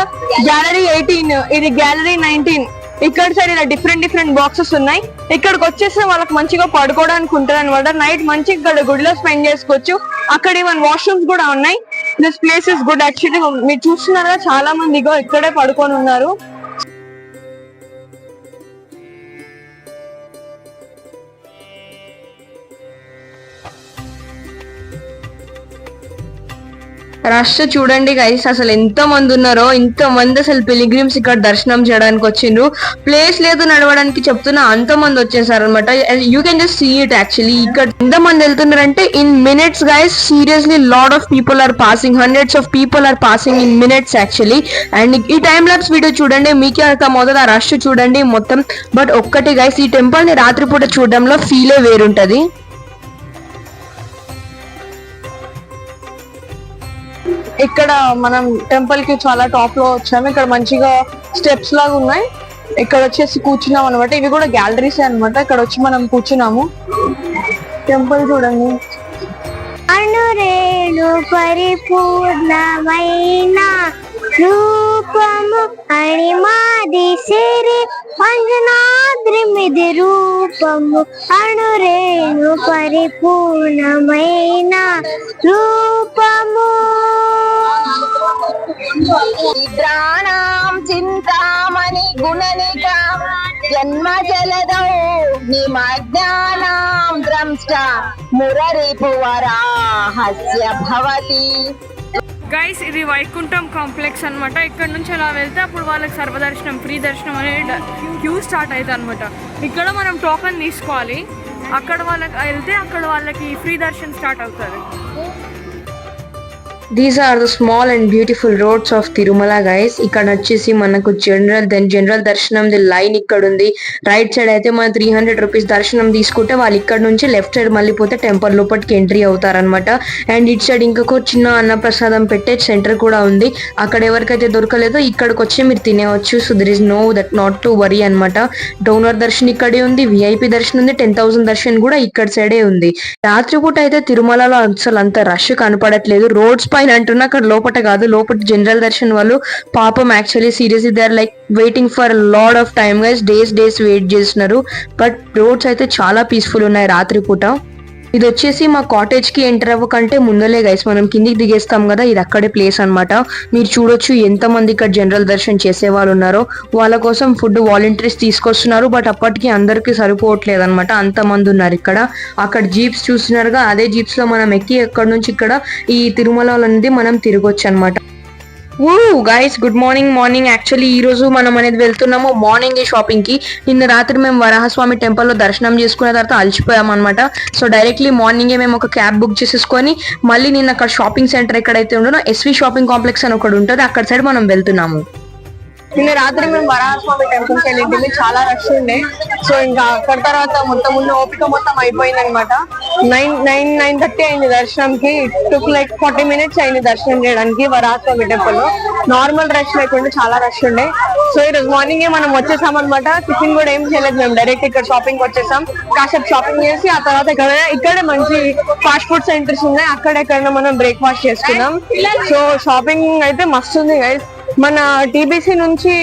గ్యాలరీ 18, ఇది గ్యాలరీ 19. ఇక్కడ సైడ్ ఇలా డిఫరెంట్ బాక్సెస్ ఉన్నాయి. ఇక్కడికి వచ్చేస్తే వాళ్ళకి మంచిగా పడుకోవడానికి ఉంటుంది అనమాట. నైట్ మంచిగా ఇక్కడ గుడిలో స్పెండ్ చేసుకోవచ్చు. అక్కడ ఈవెన్ వాష్రూమ్స్ కూడా ఉన్నాయి. This place is good actually. మీరు చూస్తున్నారా చాలా మంది ఇక్కడే పడుకొని ఉన్నారు. రష్ చూడండి గైస్, అసలు ఎంత మంది ఉన్నారో, ఇంత మంది అసలు పిలిగ్రిమ్స్ ఇక్కడ దర్శనం చేయడానికి వచ్చిండ్రు. ప్లేస్ లేదు నడవడానికి, చెప్తున్నా అంత మంది వచ్చేసారు అనమాట. You can just see it actually. ఇక్కడ ఎంత మంది వెళ్తున్నారంటే in minutes guys, seriously lot of people are passing, hundreds of people are passing in minutes actually. And ఈ టైమ్ లాప్స్ వీడియో చూడండి, మీకే అర్థమవుతుంది ఆ రష్ చూడండి మొత్తం. బట్ ఒక్కటి గైస్, ఈ టెంపుల్ ని రాత్రిపూట చూడడంలో ఫీలే వేరుంటది. ఇక్కడ మనం టెంపుల్ కి చాలా టాప్ లో వచ్చాము. ఇక్కడ మంచిగా స్టెప్స్ లాగా ఉన్నాయి. ఇక్కడ వచ్చేసి కూర్చున్నాం అనమాట. ఇవి కూడా గ్యాలరీస్ అనమాట. ఇక్కడ వచ్చి మనం కూర్చున్నాము. టెంపుల్ చూడండి. అనురేణు పరిపూర్ణమైన రూపము అణిమాది సిరి అంజనాద్రిమిది రూపము. అనురేణు పరిపూర్ణమైన రూపము. నిద్రాణాం చింతామణి గుణనిక జన్మ జలదౌ నిమజ్ఞానాం ద్రంష్ట మురరిపువరాహస్య భవతి. గైస్ ఇది వైకుంఠం కాంప్లెక్స్ అన్నమాట. ఇక్కడ నుంచి అలా వెళ్తే అప్పుడు వాళ్ళకి సర్వదర్శనం, ఫ్రీ దర్శనం అనే క్యూ స్టార్ట్ అవుతుంది అనమాట. ఇక్కడ మనం టోకన్ తీసుకోవాలి. అక్కడ వాళ్ళకి వెళ్తే అక్కడ వాళ్ళకి ఫ్రీ దర్శనం స్టార్ట్ అవుతుంది. These are the small and beautiful roads of Tirumala guys. ఇక్కడ వచ్చేసి మనకు జనరల్ దర్శనం లైన్ ఇక్కడ ఉంది. రైట్ సైడ్ అయితే మనం 300 రూపీస్ దర్శనం తీసుకుంటే వాళ్ళు ఇక్కడ నుంచి లెఫ్ట్ సైడ్ మళ్ళీ పోతే టెంపుల్ లోపలికి ఎంట్రీ అవుతారనమాట. అండ్ ఇటు సైడ్ ఇంకొక చిన్న అన్నప్రసాదం పెట్టే సెంటర్ కూడా ఉంది. అక్కడ ఎవరికైతే దొరకలేదో ఇక్కడికి వచ్చి మీరు తినేవచ్చు. So there is no that not to worry అనమాట. డోనర్ దర్శనం ఇక్కడే ఉంది, విఐపి దర్శనం ఉంది, 10,000 దర్శనం కూడా ఇక్కడ సైడే ఉంది. రాత్రిపూట అయితే తిరుమలలో అసలు అంత రష్ కనపడట్లేదు. రోడ్స్ పైన అంటున్నా, అక్కడ లోపల కాదు. లోపల జనరల్ దర్శన్ వాళ్ళు పాపం actually seriously they are like waiting for lot of time guys. Days wait చేస్తున్నారు. బట్ రోడ్స్ అయితే చాలా పీస్ఫుల్ ఉన్నాయి రాత్రిపూట. ఇది వచ్చేసి మా కాటేజ్ కి ఎంటర్ అవ్వకంటే ముందలే గైస్, మనం కిందికి దిగేస్తాం కదా, ఇది అక్కడే ప్లేస్ అనమాట. మీరు చూడొచ్చు ఎంత మంది ఇక్కడ జనరల్ దర్శనం చేసే వాళ్ళు ఉన్నారో. వాళ్ళ కోసం ఫుడ్ వాలంటీర్స్ తీసుకొస్తున్నారు. బట్ అప్పటికి అందరికి సరిపోవట్లేదు అనమాట, అంత మంది ఉన్నారు ఇక్కడ. అక్కడ జీప్స్ చూస్తున్నారుగా, అదే జీప్స్ లో మనం ఎక్కి అక్కడ నుంచి ఇక్కడ ఈ తిరుమల అనేది మనం తిరగొచ్చు అనమాట. Guys good morning. యాక్చువల్లీ ఈ రోజు మనం అనేది వెళ్తున్నాము మార్నింగ్ షాపింగ్ కి. నిన్న రాత్రి మేము వరాహస్వామి టెంపుల్ లో దర్శనం చేసుకున్న తర్వాత అలసిపోయాం అనమాట. సో డైరెక్ట్లీ మార్నింగే మేము ఒక క్యాబ్ బుక్ చేసేసుకొని మళ్ళీ నిన్న అక్కడ షాపింగ్ సెంటర్ ఎక్కడైతే ఉండో ఎస్వి షాపింగ్ కాంప్లెక్స్ అని ఒకటి ఉంటుంది, అక్కడ సైడ్ మనం వెళ్తున్నాము. నిన్న రాత్రి మేము వరాహస్వామి టెంపుల్ కి వెళ్ళింది. చాలా రష్ ఉండే. సో ఇంకా అక్కడ తర్వాత మొత్తం ఉన్న ఓపిక మొత్తం అయిపోయింది అనమాట. 9:30 అయింది దర్శనంకి. టుక్ లైక్ 40 minutes అయింది దర్శనం చేయడానికి వరాహస్వామి టెంపుల్ లో. నార్మల్ రష్ లేకుండా చాలా రష్ ఉండే. సో ఈ రోజు మార్నింగ్ మనం వచ్చేసాం అనమాట. టిఫిన్ కూడా ఏం చేయలేదు, మేము డైరెక్ట్ ఇక్కడ షాపింగ్ వచ్చేసాం. కాసేపు షాపింగ్ చేసి ఆ తర్వాత ఇక్కడే మంచి ఫాస్ట్ ఫుడ్ సెంటర్స్ ఉన్నాయి, అక్కడెక్కడ మనం బ్రేక్ఫాస్ట్ చేసుకున్నాం. సో షాపింగ్ అయితే మస్తు ఉంది గైస్. మన టీబీసీ నుంచి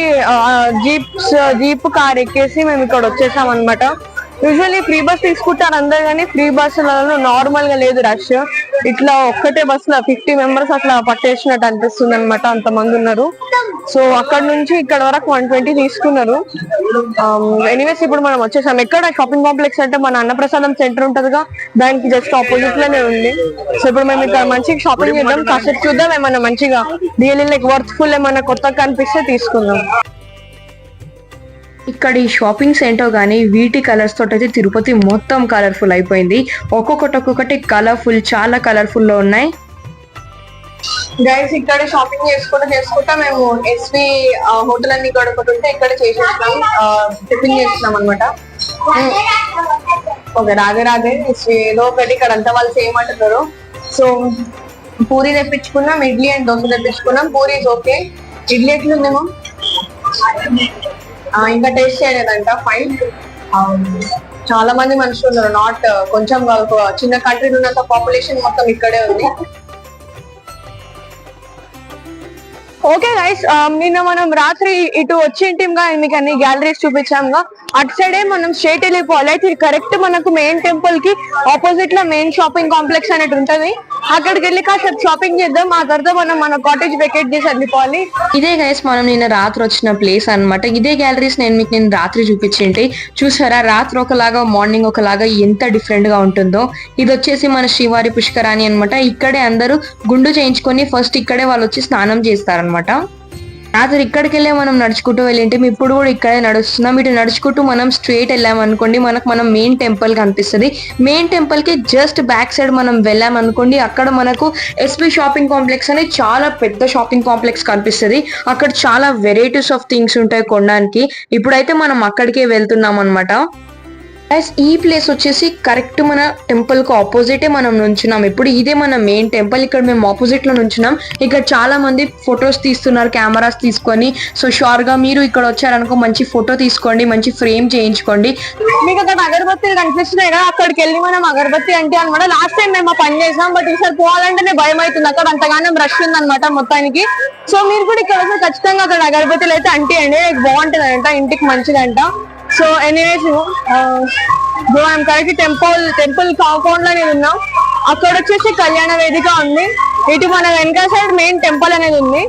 జీప్ కార్ ఎక్కేసి మేము ఇక్కడ వచ్చేసాం అనమాట. యూజువల్లీ ఫ్రీ బస్ తీసుకుంటారు అందరు, కానీ ఫ్రీ బస్సులలో నార్మల్ గా లేదు రష్. ఇట్లా ఒక్కటే బస్ లో 50 members అట్లా పట్టేసినట్టు అనిపిస్తుంది అనమాట, అంత మంది ఉన్నారు. సో అక్కడ నుంచి ఇక్కడ వరకు 120 తీసుకున్నారు. ఎనీవేస్ ఇప్పుడు మనం వచ్చేసాం. ఎక్కడ షాపింగ్ కాంప్లెక్స్ అంటే మన అన్నప్రసాదం సెంటర్ ఉంటదిగా, దానికి జస్ట్ ఆపోజిట్ లోనే ఉంది. సో ఇప్పుడు మేము ఇక్కడ మంచిగా షాపింగ్ చేద్దాం, కాసేపు చూద్దాం. ఏమన్నా మంచిగా రియల్లీ లైక్ వర్త్ఫుల్ ఏమన్నా కొత్తగా కనిపిస్తే తీసుకుందాం. ఇక్కడ ఈ షాపింగ్స్ ఏంటో కానీ వీటి కలర్స్ తోటి అయితే తిరుపతి మొత్తం కలర్ఫుల్ అయిపోయింది. ఒక్కొక్కటి కలర్ఫుల్, చాలా కలర్ఫుల్ లో ఉన్నాయి. గైస్ ఇక్కడ షాపింగ్ చేసుకుంటా మేము ఎస్వి హోటల్ అన్ని ఇక్కడ ఒకటి ఉంటే ఇక్కడ చేసేస్తాం, టిఫిన్ చేస్తున్నాం అనమాట. ఓకే రాగే ఎస్వి ఏదో ఒకటి ఇక్కడ అంతా వాళ్ళు చేయమంటున్నారు. సో పూరి తెప్పించుకున్నాం, ఇడ్లీ అండ్ దోశ తెప్పించుకున్నాం. పూరి ఓకే, ఇడ్లీ ఎట్లుందేమో ఇంకా టేస్ట్ చేయలేదంట. ఫైన్. చాలా మంది మనుషులు ఉన్నారు, నాట్ కొంచెం చిన్న కంట్రీ ఉన్నంత పాపులేషన్ మొత్తం ఇక్కడే ఉంది. ఓకే గైస్, నిన్న మనం రాత్రి ఇటు వచ్చింటిగా మీకు అన్ని గ్యాలరీస్ చూపించాముగా. అటు సైడే మనం స్ట్రైట్ వెళ్ళిపోవాలి. అయితే కరెక్ట్ మనకు మెయిన్ టెంపుల్ కి ఆపోజిట్ లో మెయిన్ షాపింగ్ కాంప్లెక్స్ అనేది ఉంటది. అక్కడికి వెళ్ళి కాసేపు షాపింగ్ చేద్దాం. ఆ తర్వాత మనం మన కాటేజ్ వెకేట్ చేసి వెళ్ళిపోవాలి. ఇదే గైస్ మనం నిన్న రాత్రి వచ్చిన ప్లేస్ అన్నమాట. ఇదే గ్యాలరీస్ నేను రాత్రి చూపించింటే చూసారా, రాత్రి ఒకలాగా మార్నింగ్ ఒకలాగా ఎంత డిఫరెంట్ గా ఉంటుందో. ఇది వచ్చేసి మన శ్రీవారి పుష్కరాణి అన్నమాట. ఇక్కడే అందరూ గుండు చేయించుకొని ఫస్ట్ ఇక్కడే వాళ్ళు వచ్చి స్నానం చేస్తారనమాట. రాత్రి ఇక్కడికి వెళ్ళే మనం నడుచుకుంటూ వెళ్ళింటే ఇప్పుడు కూడా ఇక్కడే నడుస్తున్నాం. ఇటు నడుచుకుంటూ మనం స్ట్రేట్ వెళ్ళామనుకోండి మనం మెయిన్ టెంపుల్ కనిపిస్తుంది. మెయిన్ టెంపుల్ కి జస్ట్ బ్యాక్ సైడ్ మనం వెళ్ళామనుకోండి అక్కడ మనకు ఎస్పీ షాపింగ్ కాంప్లెక్స్ అనే చాలా పెద్ద షాపింగ్ కాంప్లెక్స్ కనిపిస్తుంది. అక్కడ చాలా వెరైటీస్ ఆఫ్ థింగ్స్ ఉంటాయి కొనడానికి. ఇప్పుడైతే మనం అక్కడికే వెళ్తున్నాం అనమాట. ఈ ప్లేస్ వచ్చేసి కరెక్ట్ మన టెంపుల్ కు ఆపోజిటే మనం నుంచున్నాం. ఇప్పుడు ఇదే మన మెయిన్ టెంపుల్. ఇక్కడ మేము ఆపోజిట్ లో నుంచున్నాం. ఇక్కడ చాలా మంది ఫొటోస్ తీస్తున్నారు కెమెరాస్ తీసుకొని. సో షూర్ గా మీరు ఇక్కడ వచ్చారనుకో మంచి ఫోటో తీసుకోండి, మంచి ఫ్రేమ్ చేయించుకోండి. మీకు అక్కడ అగరబత్తి కనిపిస్తున్నాయి కదా, అక్కడికి వెళ్ళి మనం అగరబత్తి అంటే అనమాట. లాస్ట్ టైం మేము పని చేసాం, బట్ ఈసారి పోవాలంటేనే భయం అవుతుంది. అక్కడ అంతగానో రష్ ఉందన్నమాట మొత్తానికి. సో మీరు కూడా ఇక్కడ వస్తే ఖచ్చితంగా అక్కడ అగరబత్తులు అయితే అంటేయండి, బాగుంటుంది అంట, ఇంటికి మంచిదంట. సో ఎనీవేస్ మనం కరెక్ట్ టెంపుల్ కాంపౌండ్ లో నేను ఉన్నాం. అక్కడ వచ్చేసి కళ్యాణ వేదిక ఉంది. ఇటు మన వెనక సైడ్ మెయిన్ టెంపుల్ అనేది ఉంది.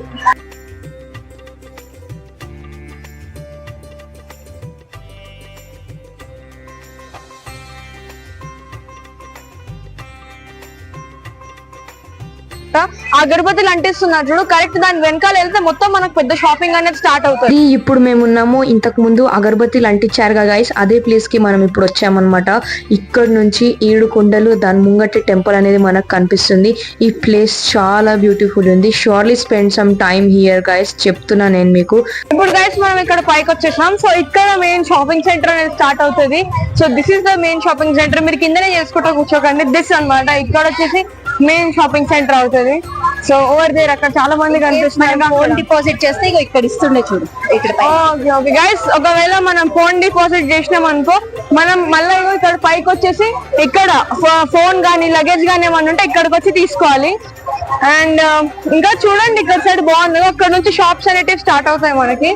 అగరబత్తులు అంటిస్తున్నారు చూడు, కరెక్ట్ దాని వెనకాల వెళ్తే మొత్తం మనకు పెద్ద షాపింగ్ అనేది స్టార్ట్ అవుతుంది. ఇప్పుడు మేము ఉన్నాము, ఇంతకు ముందు అగరబత్తులు అంటించారుగా గైస్, అదే ప్లేస్ కి మనం ఇప్పుడు వచ్చామన్నమాట. ఇక్కడ నుంచి 7 కొండలు దాని ముంగటి టెంపుల్ అనేది మనకు కనిపిస్తుంది. ఈ ప్లేస్ చాలా బ్యూటిఫుల్ ఉంది. Surely spend some time here guys, చెప్తున్నా నేను మీకు. ఇప్పుడు గైస్ మనం ఇక్కడ పైకి వచ్చేసాం. సో ఇక్కడ మెయిన్ షాపింగ్ సెంటర్ అనేది స్టార్ట్ అవుతుంది. So this is the main shopping centre. మీరు కిందనే చేసుకుంటా కూర్చోకండి, దిస్ అన్నమాట. ఇక్కడ వచ్చేసి మెయిన్ షాపింగ్ సెంటర్ అవుతుంది. సో ఓవర్ దేర్ అక్కడ చాలా మంది కనిపిస్తున్నారు. ఫోన్ డిపాజిట్ చేస్తే ఇక్కడ ఇస్తుండే చూడు. ఓకే గైస్, ఒకవేళ మనం ఫోన్ డిపాజిట్ చేసినాం అనుకో, మనం మళ్ళీ ఇక్కడ పైకి వచ్చేసి ఇక్కడ ఫోన్ గానీ లగేజ్ గానీ ఏమన్నా ఉంటే ఇక్కడికి వచ్చి తీసుకోవాలి. అండ్ ఇంకా చూడండి ఇక్కడ సైడ్ బాగుంది. అక్కడ నుంచి షాప్స్ అనేటివి స్టార్ట్ అవుతాయి మనకి.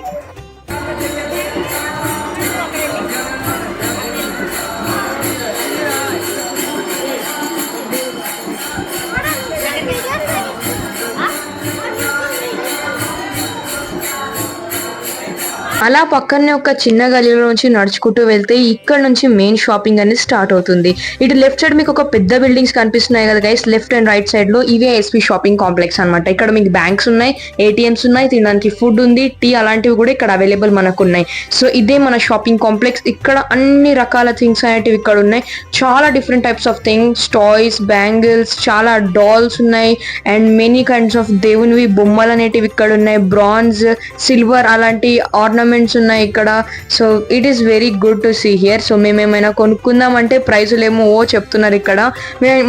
అలా పక్కనే ఒక చిన్న గలీలో నుంచి నడుచుకుంటూ వెళ్తే ఇక్కడ నుంచి మెయిన్ షాపింగ్ అనేది స్టార్ట్ అవుతుంది. ఇటు లెఫ్ట్ సైడ్ మీకు ఒక పెద్ద బిల్డింగ్స్ కనిపిస్తున్నాయి కదా guys, left and right side లో ఇవే ఎస్పీ షాపింగ్ కాంప్లెక్స్ అన్నమాట. ఇక్కడ మీకు బ్యాంక్స్ ఉన్నాయి, ఏటీఎంస్ ఉన్నాయి, తినడానికి ఫుడ్ ఉంది, టీ అలాంటివి కూడా ఇక్కడ అవైలబుల్ మనకు ఉన్నాయి. సో ఇదే మన షాపింగ్ కాంప్లెక్స్. ఇక్కడ అన్ని రకాల థింగ్స్ అనేటివి ఇక్కడ ఉన్నాయి. చాలా different types of things, toys, bangles, చాలా డాల్స్ ఉన్నాయి. అండ్ మెనీ కైండ్స్ ఆఫ్ దేవునివి బొమ్మలు అనేటివి ఇక్కడ ఉన్నాయి. బ్రాంజ్, సిల్వర్ అలాంటి ఆర్నమెంట్స్ ఉన్నాయి ఇక్కడ. So it is very good to see here. So మేము ఏమైనా కొనుక్కుందామంటే ప్రైజులు ఏమో చెప్తున్నారు ఇక్కడ.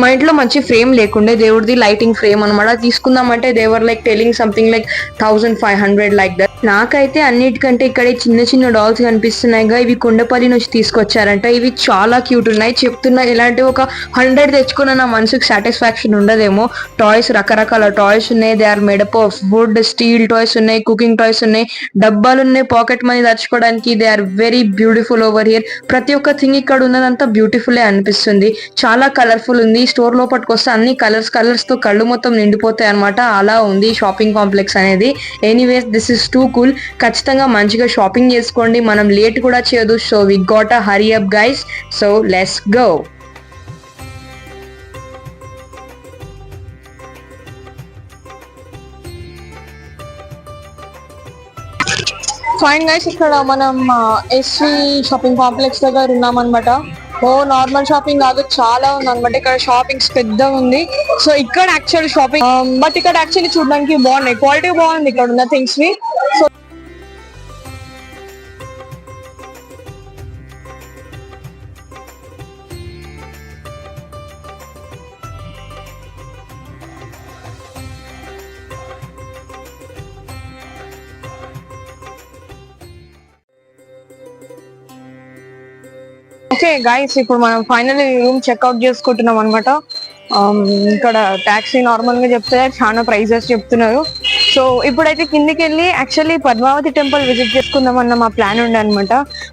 మా ఇంట్లో మంచి ఫ్రేమ్ లేకుండే, దేవుడిది లైటింగ్ ఫ్రేమ్ అనమాట, తీసుకుందామంటే they were like telling something like 1500 like that. నాకైతే అన్నిటికంటే ఇక్కడ చిన్న చిన్న డాల్స్ కనిపిస్తున్నాయిగా, ఇవి కొండపల్లి నుంచి తీసుకొచ్చారంట. ఇవి చాలా క్యూట్ ఉన్నాయి. చెప్తున్నా ఇలాంటి ఒక 100 తెచ్చుకున్న నా మనసుకు సాటిస్ఫాక్షన్ ఉండదేమో. టాయ్స్, రకరకాల టాయ్స్ ఉన్నాయి. They are made up of wood, steel toys ఉన్నాయి, కుకింగ్ టాయ్స్ ఉన్నాయి, డబ్బాలు ఉన్నాయి పాకెట్ మనీ దాచుకోవడానికి. They are very beautiful over here. ప్రతి ఒక్క థింగ్ ఇక్కడ ఉన్నదంతా బ్యూటిఫుల్ అనిపిస్తుంది. చాలా కలర్ఫుల్ ఉంది. స్టోర్ లోపలికి వస్తే అన్ని కలర్స్ తో కళ్ళు మొత్తం నిండిపోతాయి అనమాట. అలా ఉంది షాపింగ్ కాంప్లెక్స్ అనేది. Anyways this is too cool. ఖచ్చితంగా మంచిగా షాపింగ్ చేసుకోండి. మనం లేట్ కూడా చేయదు. So we got a hurry up guys. So let's go. Fine guys, ఇక్కడ మనం ఎస్వి షాపింగ్ కాంప్లెక్స్ దగ్గర ఉన్నాం అనమాట. నార్మల్ షాపింగ్ కాదు, చాలా ఉంది అనమాట. ఇక్కడ షాపింగ్స్ పెద్దగా ఉంది. సో ఇక్కడ యాక్చువల్ షాపింగ్, బట్ ఇక్కడ యాక్చువల్లీ చూడడానికి బాగున్నాయి, క్వాలిటీ బాగుంది ఇక్కడ ఉన్న థింగ్స్ ని. సో ఓకే గైస్, ఇప్పుడు మనం ఫైనల్లీ రూమ్ చెక్అవుట్ చేసుకుంటున్నాం అనమాట. ఇక్కడ టాక్సీ నార్మల్ గా చెప్తే చాలా ప్రైజెస్ చెప్తున్నారు. సో ఇప్పుడైతే కిందికి వెళ్ళి యాక్చువల్లీ పద్మావతి టెంపుల్ విజిట్ చేసుకుందాం అన్న మా ప్లాన్ ఉండే అనమాట.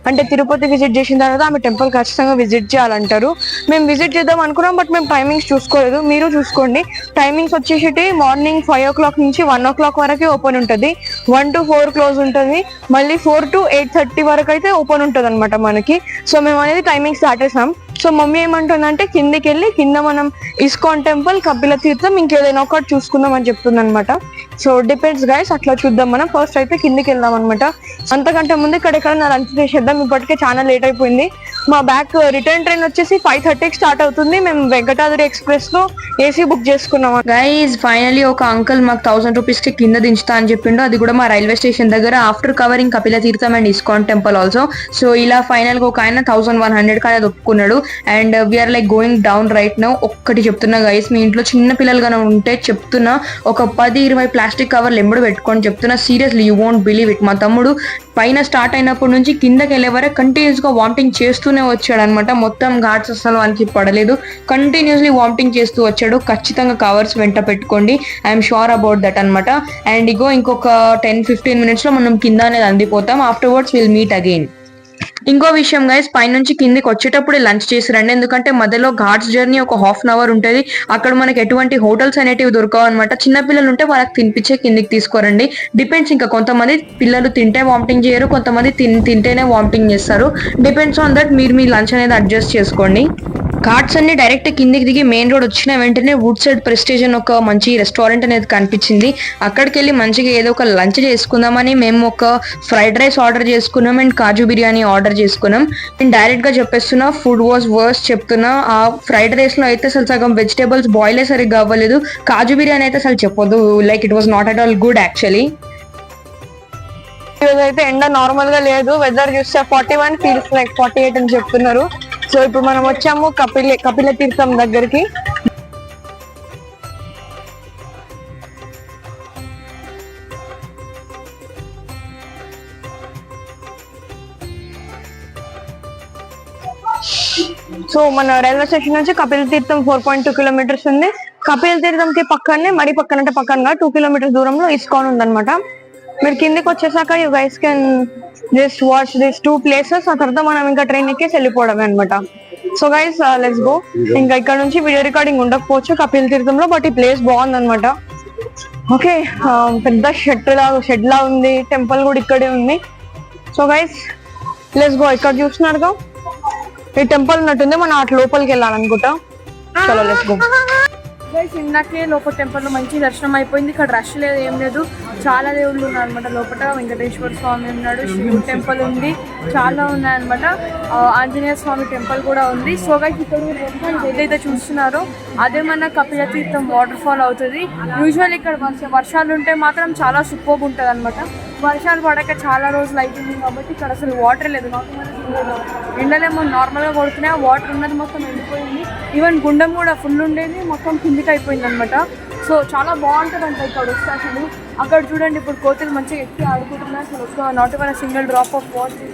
అంటే తిరుపతి విజిట్ చేసిన తర్వాత ఆమె టెంపుల్ ఖచ్చితంగా విజిట్ చేయాలంటారు. మేము విజిట్ చేద్దాం అనుకున్నాం, బట్ మేము టైమింగ్స్ చూసుకోలేదు. మీరు చూసుకోండి. టైమింగ్స్ వచ్చేసి మార్నింగ్ 5 o'clock నుంచి 1 o'clock వరకు ఓపెన్ ఉంటుంది, 1 to 4 క్లోజ్ ఉంటుంది, మళ్ళీ 4 to 8:30 వరకు అయితే ఓపెన్ ఉంటుంది అనమాట మనకి. సో మేము అనేది టైమింగ్స్ దాటేసాం. సో మమ్మీ ఏమంటుందంటే కిందికి వెళ్ళి కింద మనం ఇస్కాన్ టెంపుల్, కపిల తీర్థం, ఇంకేదైనా ఒకటి చూసుకుందాం అని చెప్తుంది అనమాట. సో డిపెండ్స్ గైస్, అట్లా చూద్దాం. మనం ఫస్ట్ అయితే కిందికి వెళ్దాం అనమాట. అంతకంటే ముందు ఇక్కడ నా లంచ్ చేసేద్దాం. ఇప్పటికే చాలా లేట్ అయిపోయింది. మా బ్యాక్ రిటర్న్ ట్రైన్ వచ్చేసి 5:30కి స్టార్ట్ అవుతుంది. మేము వెంకటాద్రి ఎక్స్ప్రెస్ లో ఏసీ బుక్ చేసుకున్నాం. గైస్ ఫైనలీ ఒక అంకుల్ మాకు 1000 రూపీస్ కి కింద దించుతా అని చెప్పిండు. అది కూడా మా రైల్వే స్టేషన్ దగ్గర, after covering Kapila Theertham and ISKCON temple also. So ఇలా ఫైనల్ గా ఒక ఆయన 1100 కి అది ఒప్పుకున్నాడు. And we're like going down right now. ఒక్కటి చెప్తున్నా గైస్, మీ ఇంట్లో చిన్న పిల్లలుగా ఉంటే చెప్తున్నా, ఒక 10-20 ప్లాస్టిక్ కవర్లు ఎంబడి పెట్టుకొని చెప్తున్నా. Seriously you won't believe it. మా తమ్ముడు పైన స్టార్ట్ అయినప్పటి నుంచి కిందకి వెళ్ళే వరకు కంటిన్యూస్ గా వామిటింగ్ చేస్తూనే వచ్చాడు అనమాట. మొత్తం ఘాట్స్ అసలు వానికి పడలేదు, కంటిన్యూస్లీ వామిటింగ్ చేస్తూ వచ్చాడు. ఖచ్చితంగా కవర్స్ వెంట పెట్టుకోండి, ఐఎమ్ షూర్ అబౌట్ దట్ అనమాట. అండ్ ఇంకొక 10-15 minutes లో మనం కింద అనేది అందిపోతాం. Afterwards will meet again. ఇంకో విషయం గైస్, పైనుంచి కిందికి వచ్చేటప్పుడు లంచ్ చేసి రండి, ఎందుకంటే మధ్యలో ఘాట్స్ జర్నీ ఒక 1/2 hour ఉంటుంది. అక్కడ మనకి ఎటువంటి హోటల్స్ అనేటివి దొరకవు అనమాట. చిన్న పిల్లలు ఉంటే వాళ్ళకి తినిపించే కిందికి తీసుకోరండి. డిపెండ్స్, ఇంకా కొంతమంది పిల్లలు తింటే వామిటింగ్ చేయరు, కొంతమంది తింటేనే వామిటింగ్ చేస్తారు. Depends on that. మీరు మీ లంచ్ అనేది అడ్జస్ట్ చేసుకోండి. ఘాట్స్ అన్ని డైరెక్ట్ కిందికి దిగి మెయిన్ రోడ్ వచ్చిన వెంటనే వుడ్ సైడ్ ప్రెస్టేజ్ అని ఒక మంచి రెస్టారెంట్ అనేది కనిపించింది. అక్కడికి వెళ్ళి మంచిగా ఏదో ఒక లంచ్ చేసుకుందామని మేము ఒక ఫ్రైడ్ రైస్ ఆర్డర్ చేసుకున్నాం అండ్ కాజు బిర్యానీ ఆర్డర్ చేసుకున్నాం. నేను డైరెక్ట్ గా చెప్పేస్తున్నా, ఫుడ్ వాజ్ వర్స్ట్ చెప్తున్నా. ఆ ఫ్రైడ్ రైస్ లో అయితే అసలు సగం వెజిటేబుల్స్ బాయిలే సరిగ్గా అవ్వలేదు. కాజు బిర్యానీ అయితే అసలు చెప్పొద్దు, like it was not at all good actually. అయితే ఎండ నార్మల్ గా లేదు. వెదర్ చూస్తే 41 ఫీల్స్ లైక్ 48 అని చెప్తున్నారు. సో ఇప్పుడు మనం వచ్చాము కపిల తీర్థం దగ్గరికి. సో మన రైల్వే స్టేషన్ నుంచి కపిల తీర్థం 4.2 kilometers ఉంది. కపిల తీర్థంకి పక్కనే, మరి పక్కన అంటే పక్కనగా 2 kilometers దూరంలో ఇస్కాన్ ఉందన్నమాట. మీరు కిందికి వచ్చేసాక you guys can just watch this 2 places. ఆ తర్వాత మనం ఇంకా ట్రైన్ ఎక్కేసి వెళ్ళిపోవడమే అనమాట. So guys let's go. ఇంకా ఇక్కడ నుంచి వీడియో రికార్డింగ్ ఉండకపోవచ్చు కపిల తీర్థంలో, బట్ ఈ ప్లేస్ బాగుంది అనమాట. ఓకే, పెద్ద షెడ్ లా ఉంది. టెంపుల్ కూడా ఇక్కడే ఉంది. So guys let's go. ఇక్కడ చూస్తున్నారుగా ఈ టెంపుల్ ఉన్నట్టుంది, మనం అటు లోపలికి వెళ్ళాలనుకుంటా. చలో లెట్స్ గో. ఇందాకే లోపల టెంపుల్ లో మంచి దర్శనం అయిపోయింది. ఇక్కడ రష్ లేదు, ఏం లేదు. చాలా దేవుళ్ళు ఉన్నారు అనమాట లోపల. వెంకటేశ్వర స్వామి ఉన్నాడు, శివుడు టెంపుల్ ఉంది, చాలా ఉన్నాయన్నమాట. ఆంజనేయ స్వామి టెంపుల్ కూడా ఉంది. సో గైస్ ఇక్కడ ఏదైతే చూస్తున్నారో అదే మన కపిల తీర్థం వాటర్ ఫాల్ అవుతుంది. యూజువల్ ఇక్కడ వర్షాలు ఉంటే మాత్రం చాలా సూపర్గా ఉంటుంది అనమాట. వర్షాలు పడక చాలా రోజులు అవుతుంది కాబట్టి ఇక్కడ అసలు వాటర్ లేదు. ఎండలేమో నార్మల్గా కొడుతున్నాయి, వాటర్ ఉన్నది మొత్తం ఎండిపోయింది. ఈవెన్ గుండం కూడా ఫుల్ ఉండేది, మొత్తం కిందికి అయిపోయింది అనమాట. సో చాలా బాగుంటుంది అంట ఇక్కడ వస్తే అసలు. అక్కడ చూడండి ఇప్పుడు కోతులు మంచిగా ఎక్కి ఆడుకుంటున్నాయి. అసలు ఒక not ever single drop of water.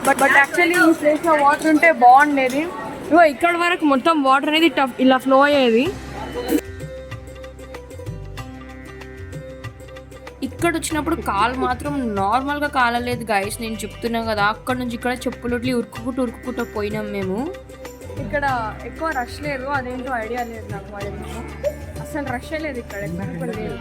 But actually ఈ ప్లేస్లో వాటర్ ఉంటే బాగుండేది. ఇగో ఇక్కడ వరకు మొత్తం వాటర్ అనేది ఇలా ఫ్లో అయ్యేది. ఇక్కడ వచ్చినప్పుడు కాలు మాత్రం నార్మల్గా కాలలేదు గైస్, నేను చెప్తున్నాను కదా. అక్కడ నుంచి ఇక్కడ చెప్పులు ఉరుక్కుంటూ పోయినాం మేము. ఇక్కడ ఎక్కువ రష్ లేదు, అదేంటో ఐడియా లేదు నాకు. మరి అసలు రష్ లేదు ఇక్కడ, ఎక్కడ లేదు.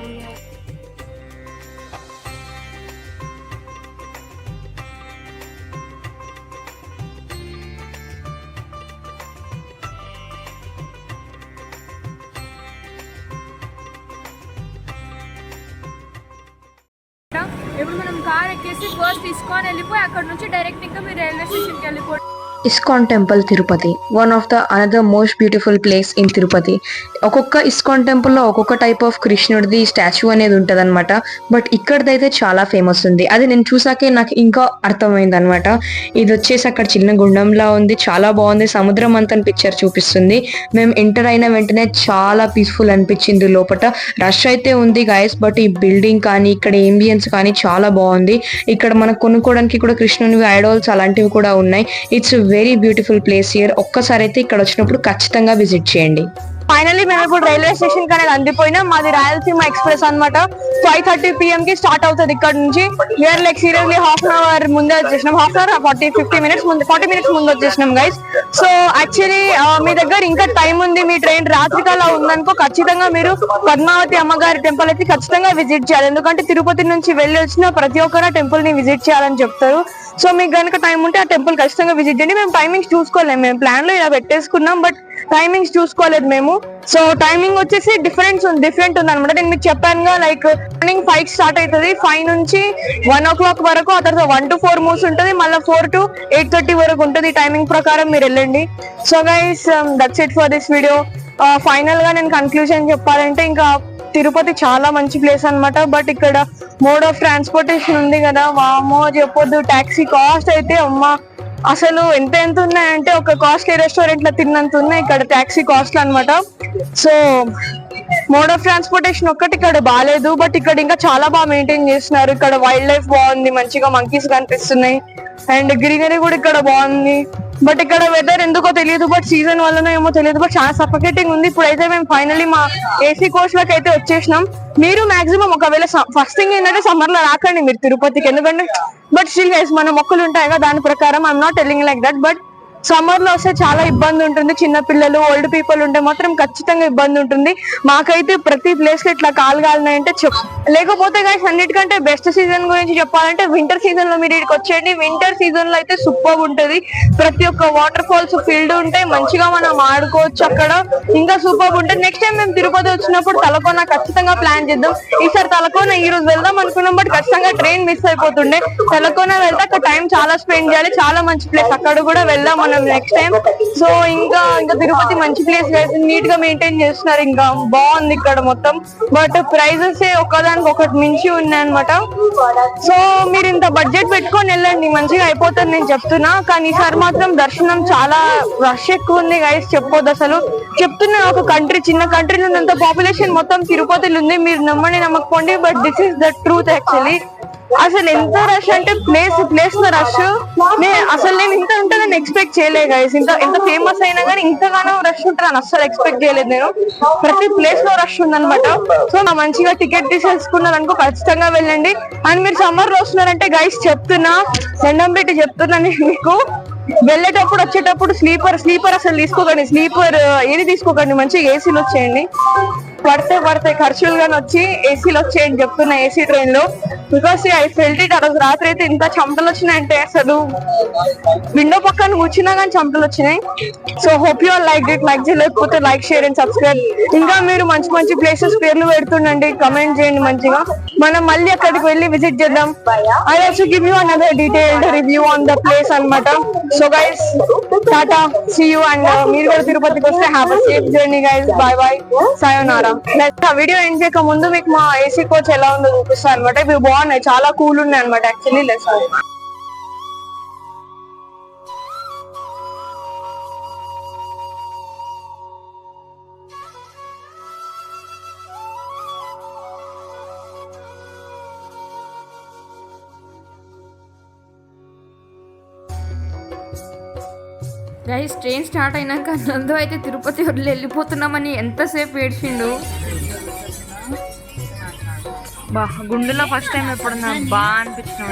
ఇప్పుడు మనం కార్ ఎక్కేసి ఫస్ట్ తీసుకొని వెళ్ళిపోయి అక్కడ నుంచి డైరెక్ట్ ఇంకా మీరు రైల్వే స్టేషన్కి వెళ్ళిపోయి. ISKCON temple Tirupati, one of the another most beautiful place in Tirupati. ఒక్కొక్క ఇస్కాన్ టెంపుల్లో ఒక్కొక్క టైప్ ఆఫ్ కృష్ణుడిది స్టాచ్యూ అనేది ఉంటుంది అనమాట. బట్ ఇక్కడదైతే చాలా ఫేమస్ ఉంది. అది నేను చూసాకే నాకు ఇంకా అర్థమైంది అనమాట. ఇది వచ్చేసి అక్కడ చిన్న గుండంలా ఉంది, చాలా బాగుంది. సముద్రం అంతా పిక్చర్ చూపిస్తుంది. మేము ఎంటర్ అయిన వెంటనే చాలా పీస్ఫుల్ అనిపించింది. లోపల రష్ అయితే ఉంది గైస్, బట్ ఈ బిల్డింగ్ కానీ ఇక్కడ ఏంబియన్స్ కానీ చాలా బాగుంది. ఇక్కడ మనకు కొనుక్కోవడానికి కూడా కృష్ణుని ఐడల్స్ అలాంటివి కూడా ఉన్నాయి. It's very beautiful place here. ఒక్కసారి అయితే ఇక్కడ వచ్చినప్పుడు ఖచ్చితంగా విజిట్ చేయండి. ఫైనల్లీ మేము ఇప్పుడు రైల్వే స్టేషన్ కి అనేది అందిపోయినాం. మాది రాయలసీమ ఎక్స్ప్రెస్ అన్నమాట. 5:30 PM కి స్టార్ట్ అవుతుంది ఇక్కడ నుంచి. We're like seriously half an hour ముందే వచ్చేసినాం. హాఫ్ అన్ అవర్ 40 మినిట్స్ ముందు వచ్చేసినాం గైస్. సో యాక్చువల్లీ మీ దగ్గర ఇంకా టైం ఉంది, మీ ట్రైన్ రాత్రికాల ఉందనుకో ఖచ్చితంగా మీరు పద్మావతి అమ్మగారి టెంపుల్ అయితే ఖచ్చితంగా విజిట్ చేయాలి. ఎందుకంటే తిరుపతి నుంచి వెళ్ళి వచ్చిన ప్రతి ఒక్కరు టెంపుల్ ని విజిట్ చేయాలని చెప్తారు. సో మీకు కనుక టైం ఉంటే ఆ టెంపుల్ ఖచ్చితంగా విజిట్ చేయండి. మేము టైమింగ్స్ చూసుకోలేము, మేము ప్లాన్ లో ఇలా పెట్టేసుకున్నాం, బట్ టైమింగ్స్ చూసుకోలేదు మేము. సో టైమింగ్ వచ్చేసి డిఫరెంట్ ఉంది అనమాట. నేను మీకు చెప్పానుగా, లైక్ మార్నింగ్ 5 స్టార్ట్ అవుతుంది, 5 నుంచి 1 o'clock వరకు, ఆ తర్వాత 1 to 4 మూవ్స్ ఉంటుంది, మళ్ళీ 4 to 8:30 వరకు ఉంటుంది. టైమింగ్ ప్రకారం మీరు వెళ్ళండి. So guys that's it for this video. Final గా నేను కన్క్లూజన్ చెప్పాలంటే, ఇంకా తిరుపతి చాలా మంచి ప్లేస్ అన్నమాట. బట్ ఇక్కడ మోడ్ ఆఫ్ ట్రాన్స్పోర్టేషన్ ఉంది కదా, వామో చెప్పొద్దు. టాక్సీ కాస్ట్ అయితే అమ్మా అసలు ఎంత ఉన్నాయంటే, ఒక కాస్ట్లీ రెస్టారెంట్ లో తిన్నంత ఉన్నాయి ఇక్కడ టాక్సీ కాస్ట్ అన్నమాట. సో మోడ్ ఆఫ్ ట్రాన్స్పోర్టేషన్ ఒక్కటి ఇక్కడ బాగాలేదు, బట్ ఇక్కడ ఇంకా చాలా బాగా మెయింటైన్ చేస్తున్నారు. ఇక్కడ వైల్డ్ లైఫ్ బాగుంది, మంచిగా మంకీస్ కనిపిస్తున్నాయి, అండ్ గ్రీనరీ కూడా ఇక్కడ బాగుంది. బట్ ఇక్కడ వెదర్ ఎందుకో తెలియదు, బట్ సీజన్ వల్లనో ఏమో తెలియదు, బట్ చాలా సఫకేటింగ్ ఉంది. ఇప్పుడైతే మేము ఫైనల్లీ మా ఏసీ కోచ్ లకు అయితే వచ్చేసినాం. మీరు మాక్సిమం ఒకవేళ ఫస్ట్ థింగ్ ఏంటంటే సమ్మర్ లో రాకండి మీరు తిరుపతికి, ఎందుకంటే బట్ స్టిల్ గైస్ మన మొక్కలు ఉంటాయి కదా, దాని ప్రకారం I'm not telling like that, but summer లో వస్తే చాలా ఇబ్బంది ఉంటుంది. చిన్న పిల్లలు, ఓల్డ్ పీపుల్ ఉంటే మాత్రం ఖచ్చితంగా ఇబ్బంది ఉంటుంది. మాకైతే ప్రతి ప్లేస్ లో ఇట్లా కాలుగాలినాయంటే లేకపోతే గైస్ అన్నిటికంటే బెస్ట్ సీజన్ గురించి చెప్పాలంటే వింటర్ సీజన్ లో మీరు ఇక్కడికి వచ్చేయండి. వింటర్ సీజన్ లో అయితే సూపర్ ఉంటది. ప్రతి ఒక్క వాటర్ ఫాల్స్ ఫీల్డ్ ఉంటాయి, మంచిగా మనం ఆడుకోవచ్చు అక్కడ, ఇంకా సూపర్ ఉంటుంది. నెక్స్ట్ టైం మేము తిరుపతి వచ్చినప్పుడు తలకోన ఖచ్చితంగా ప్లాన్ చేద్దాం. ఈసారి తలకోన ఈ రోజు వెళ్దాం అనుకున్నాం, బట్ ఖచ్చితంగా ట్రైన్ మిస్ అయిపోతుండే. తలకోన వెళ్తే అక్కడ టైం చాలా స్పెండ్ చేయాలి, చాలా మంచి ప్లేస్, అక్కడ కూడా వెళ్దాం నెక్స్ట్ టైం. సో ఇంకా తిరుపతి మంచి ప్లేస్, నీట్ గా మెయింటైన్ చేస్తున్నారు, ఇంకా బాగుంది ఇక్కడ మొత్తం. బట్ ప్రైజెస్ ఒకదానికి ఒకటి మించి ఉన్నాయి అనమాట. సో మీరు ఇంత బడ్జెట్ పెట్టుకొని వెళ్ళండి, మంచిగా అయిపోతుంది నేను చెప్తున్నా. కానీ ఈసారి మాత్రం దర్శనం చాలా రష్ ఎక్కువ ఉంది గైస్, చెప్పొద్దు అసలు. చెప్తున్నా, ఒక కంట్రీ, చిన్న కంట్రీ నుండి పాపులేషన్ మొత్తం తిరుపతిలో ఉంది. మీరు నమ్మని నమ్మకపోండి, but this is the truth actually. అసలు ఎంత రష్ అంటే ప్లేస్ లో రష్ అసలు నేను ఇంత ఉంటుందని ఎక్స్పెక్ట్ చేయలేదు గైస్. ఎంత ఫేమస్ అయినా కానీ ఇంతగానో రష్ ఉంటుందని అసలు ఎక్స్పెక్ట్ చేయలేదు నేను. ప్రతి ప్లేస్ లో రష్ ఉందన్నమాట. సో నా మంచిగా టికెట్ తీసేసుకున్నారనుకో ఖచ్చితంగా వెళ్ళండి. అండ్ మీరు సమ్మర్ లో వస్తున్నారంటే గైస్ చెప్తున్నా, దండం పెట్టి చెప్తున్నా నేను మీకు, వెళ్ళేటప్పుడు వచ్చేటప్పుడు స్లీపర్ అసలు తీసుకోకండి. స్లీపర్ ఏది తీసుకోకండి, మంచిగా ఏసీలో వచ్చేయండి. పడితే ఖర్చులు కానీ వచ్చి ఏసీలో వచ్చేయండి చెప్తున్నా, ఏసీ ట్రైన్ లో. Because I felt it. ఆ రోజు రాత్రి అయితే ఇంత చెమటలు వచ్చినాయంటే అసలు విండో పక్కన కూర్చున్నా కానీ చెమటలు వచ్చినాయి. So hope you are like it. Like చేయలేకపోతే లైక్, షేర్ అండ్ సబ్స్క్రైబ్. ఇంకా మీరు మంచి ప్లేసెస్ పేర్లు పెడుతుండండి, కమెంట్ చేయండి మంచిగా. మనం మళ్ళీ అక్కడికి వెళ్ళి విజిట్ చేద్దాం. I also give you another detailed review on the place అన్నమాట. So guys tata, see you. And మీరు కూడా తిరుపతికి వస్తే have a safe journey guys. Bye bye, sayonara. Video end చేయక ముందు మీకు మా ఏసీ కోచ్ ఎలా ఉందో చూపిస్తాను అనమాట. ఇవి బాగున్నాయి, చాలా కూల్ ఉన్నాయి అనమాట actually. Less guys train start అయినాక నందు అయితే తిరుపతి వదిలి వెళ్ళిపోతున్నామని ఎంతసేపు ఏడ్చిండు. గుండెలో ఫస్ట్ టైం ఎప్పుడన్నా బాగా అనిపించిన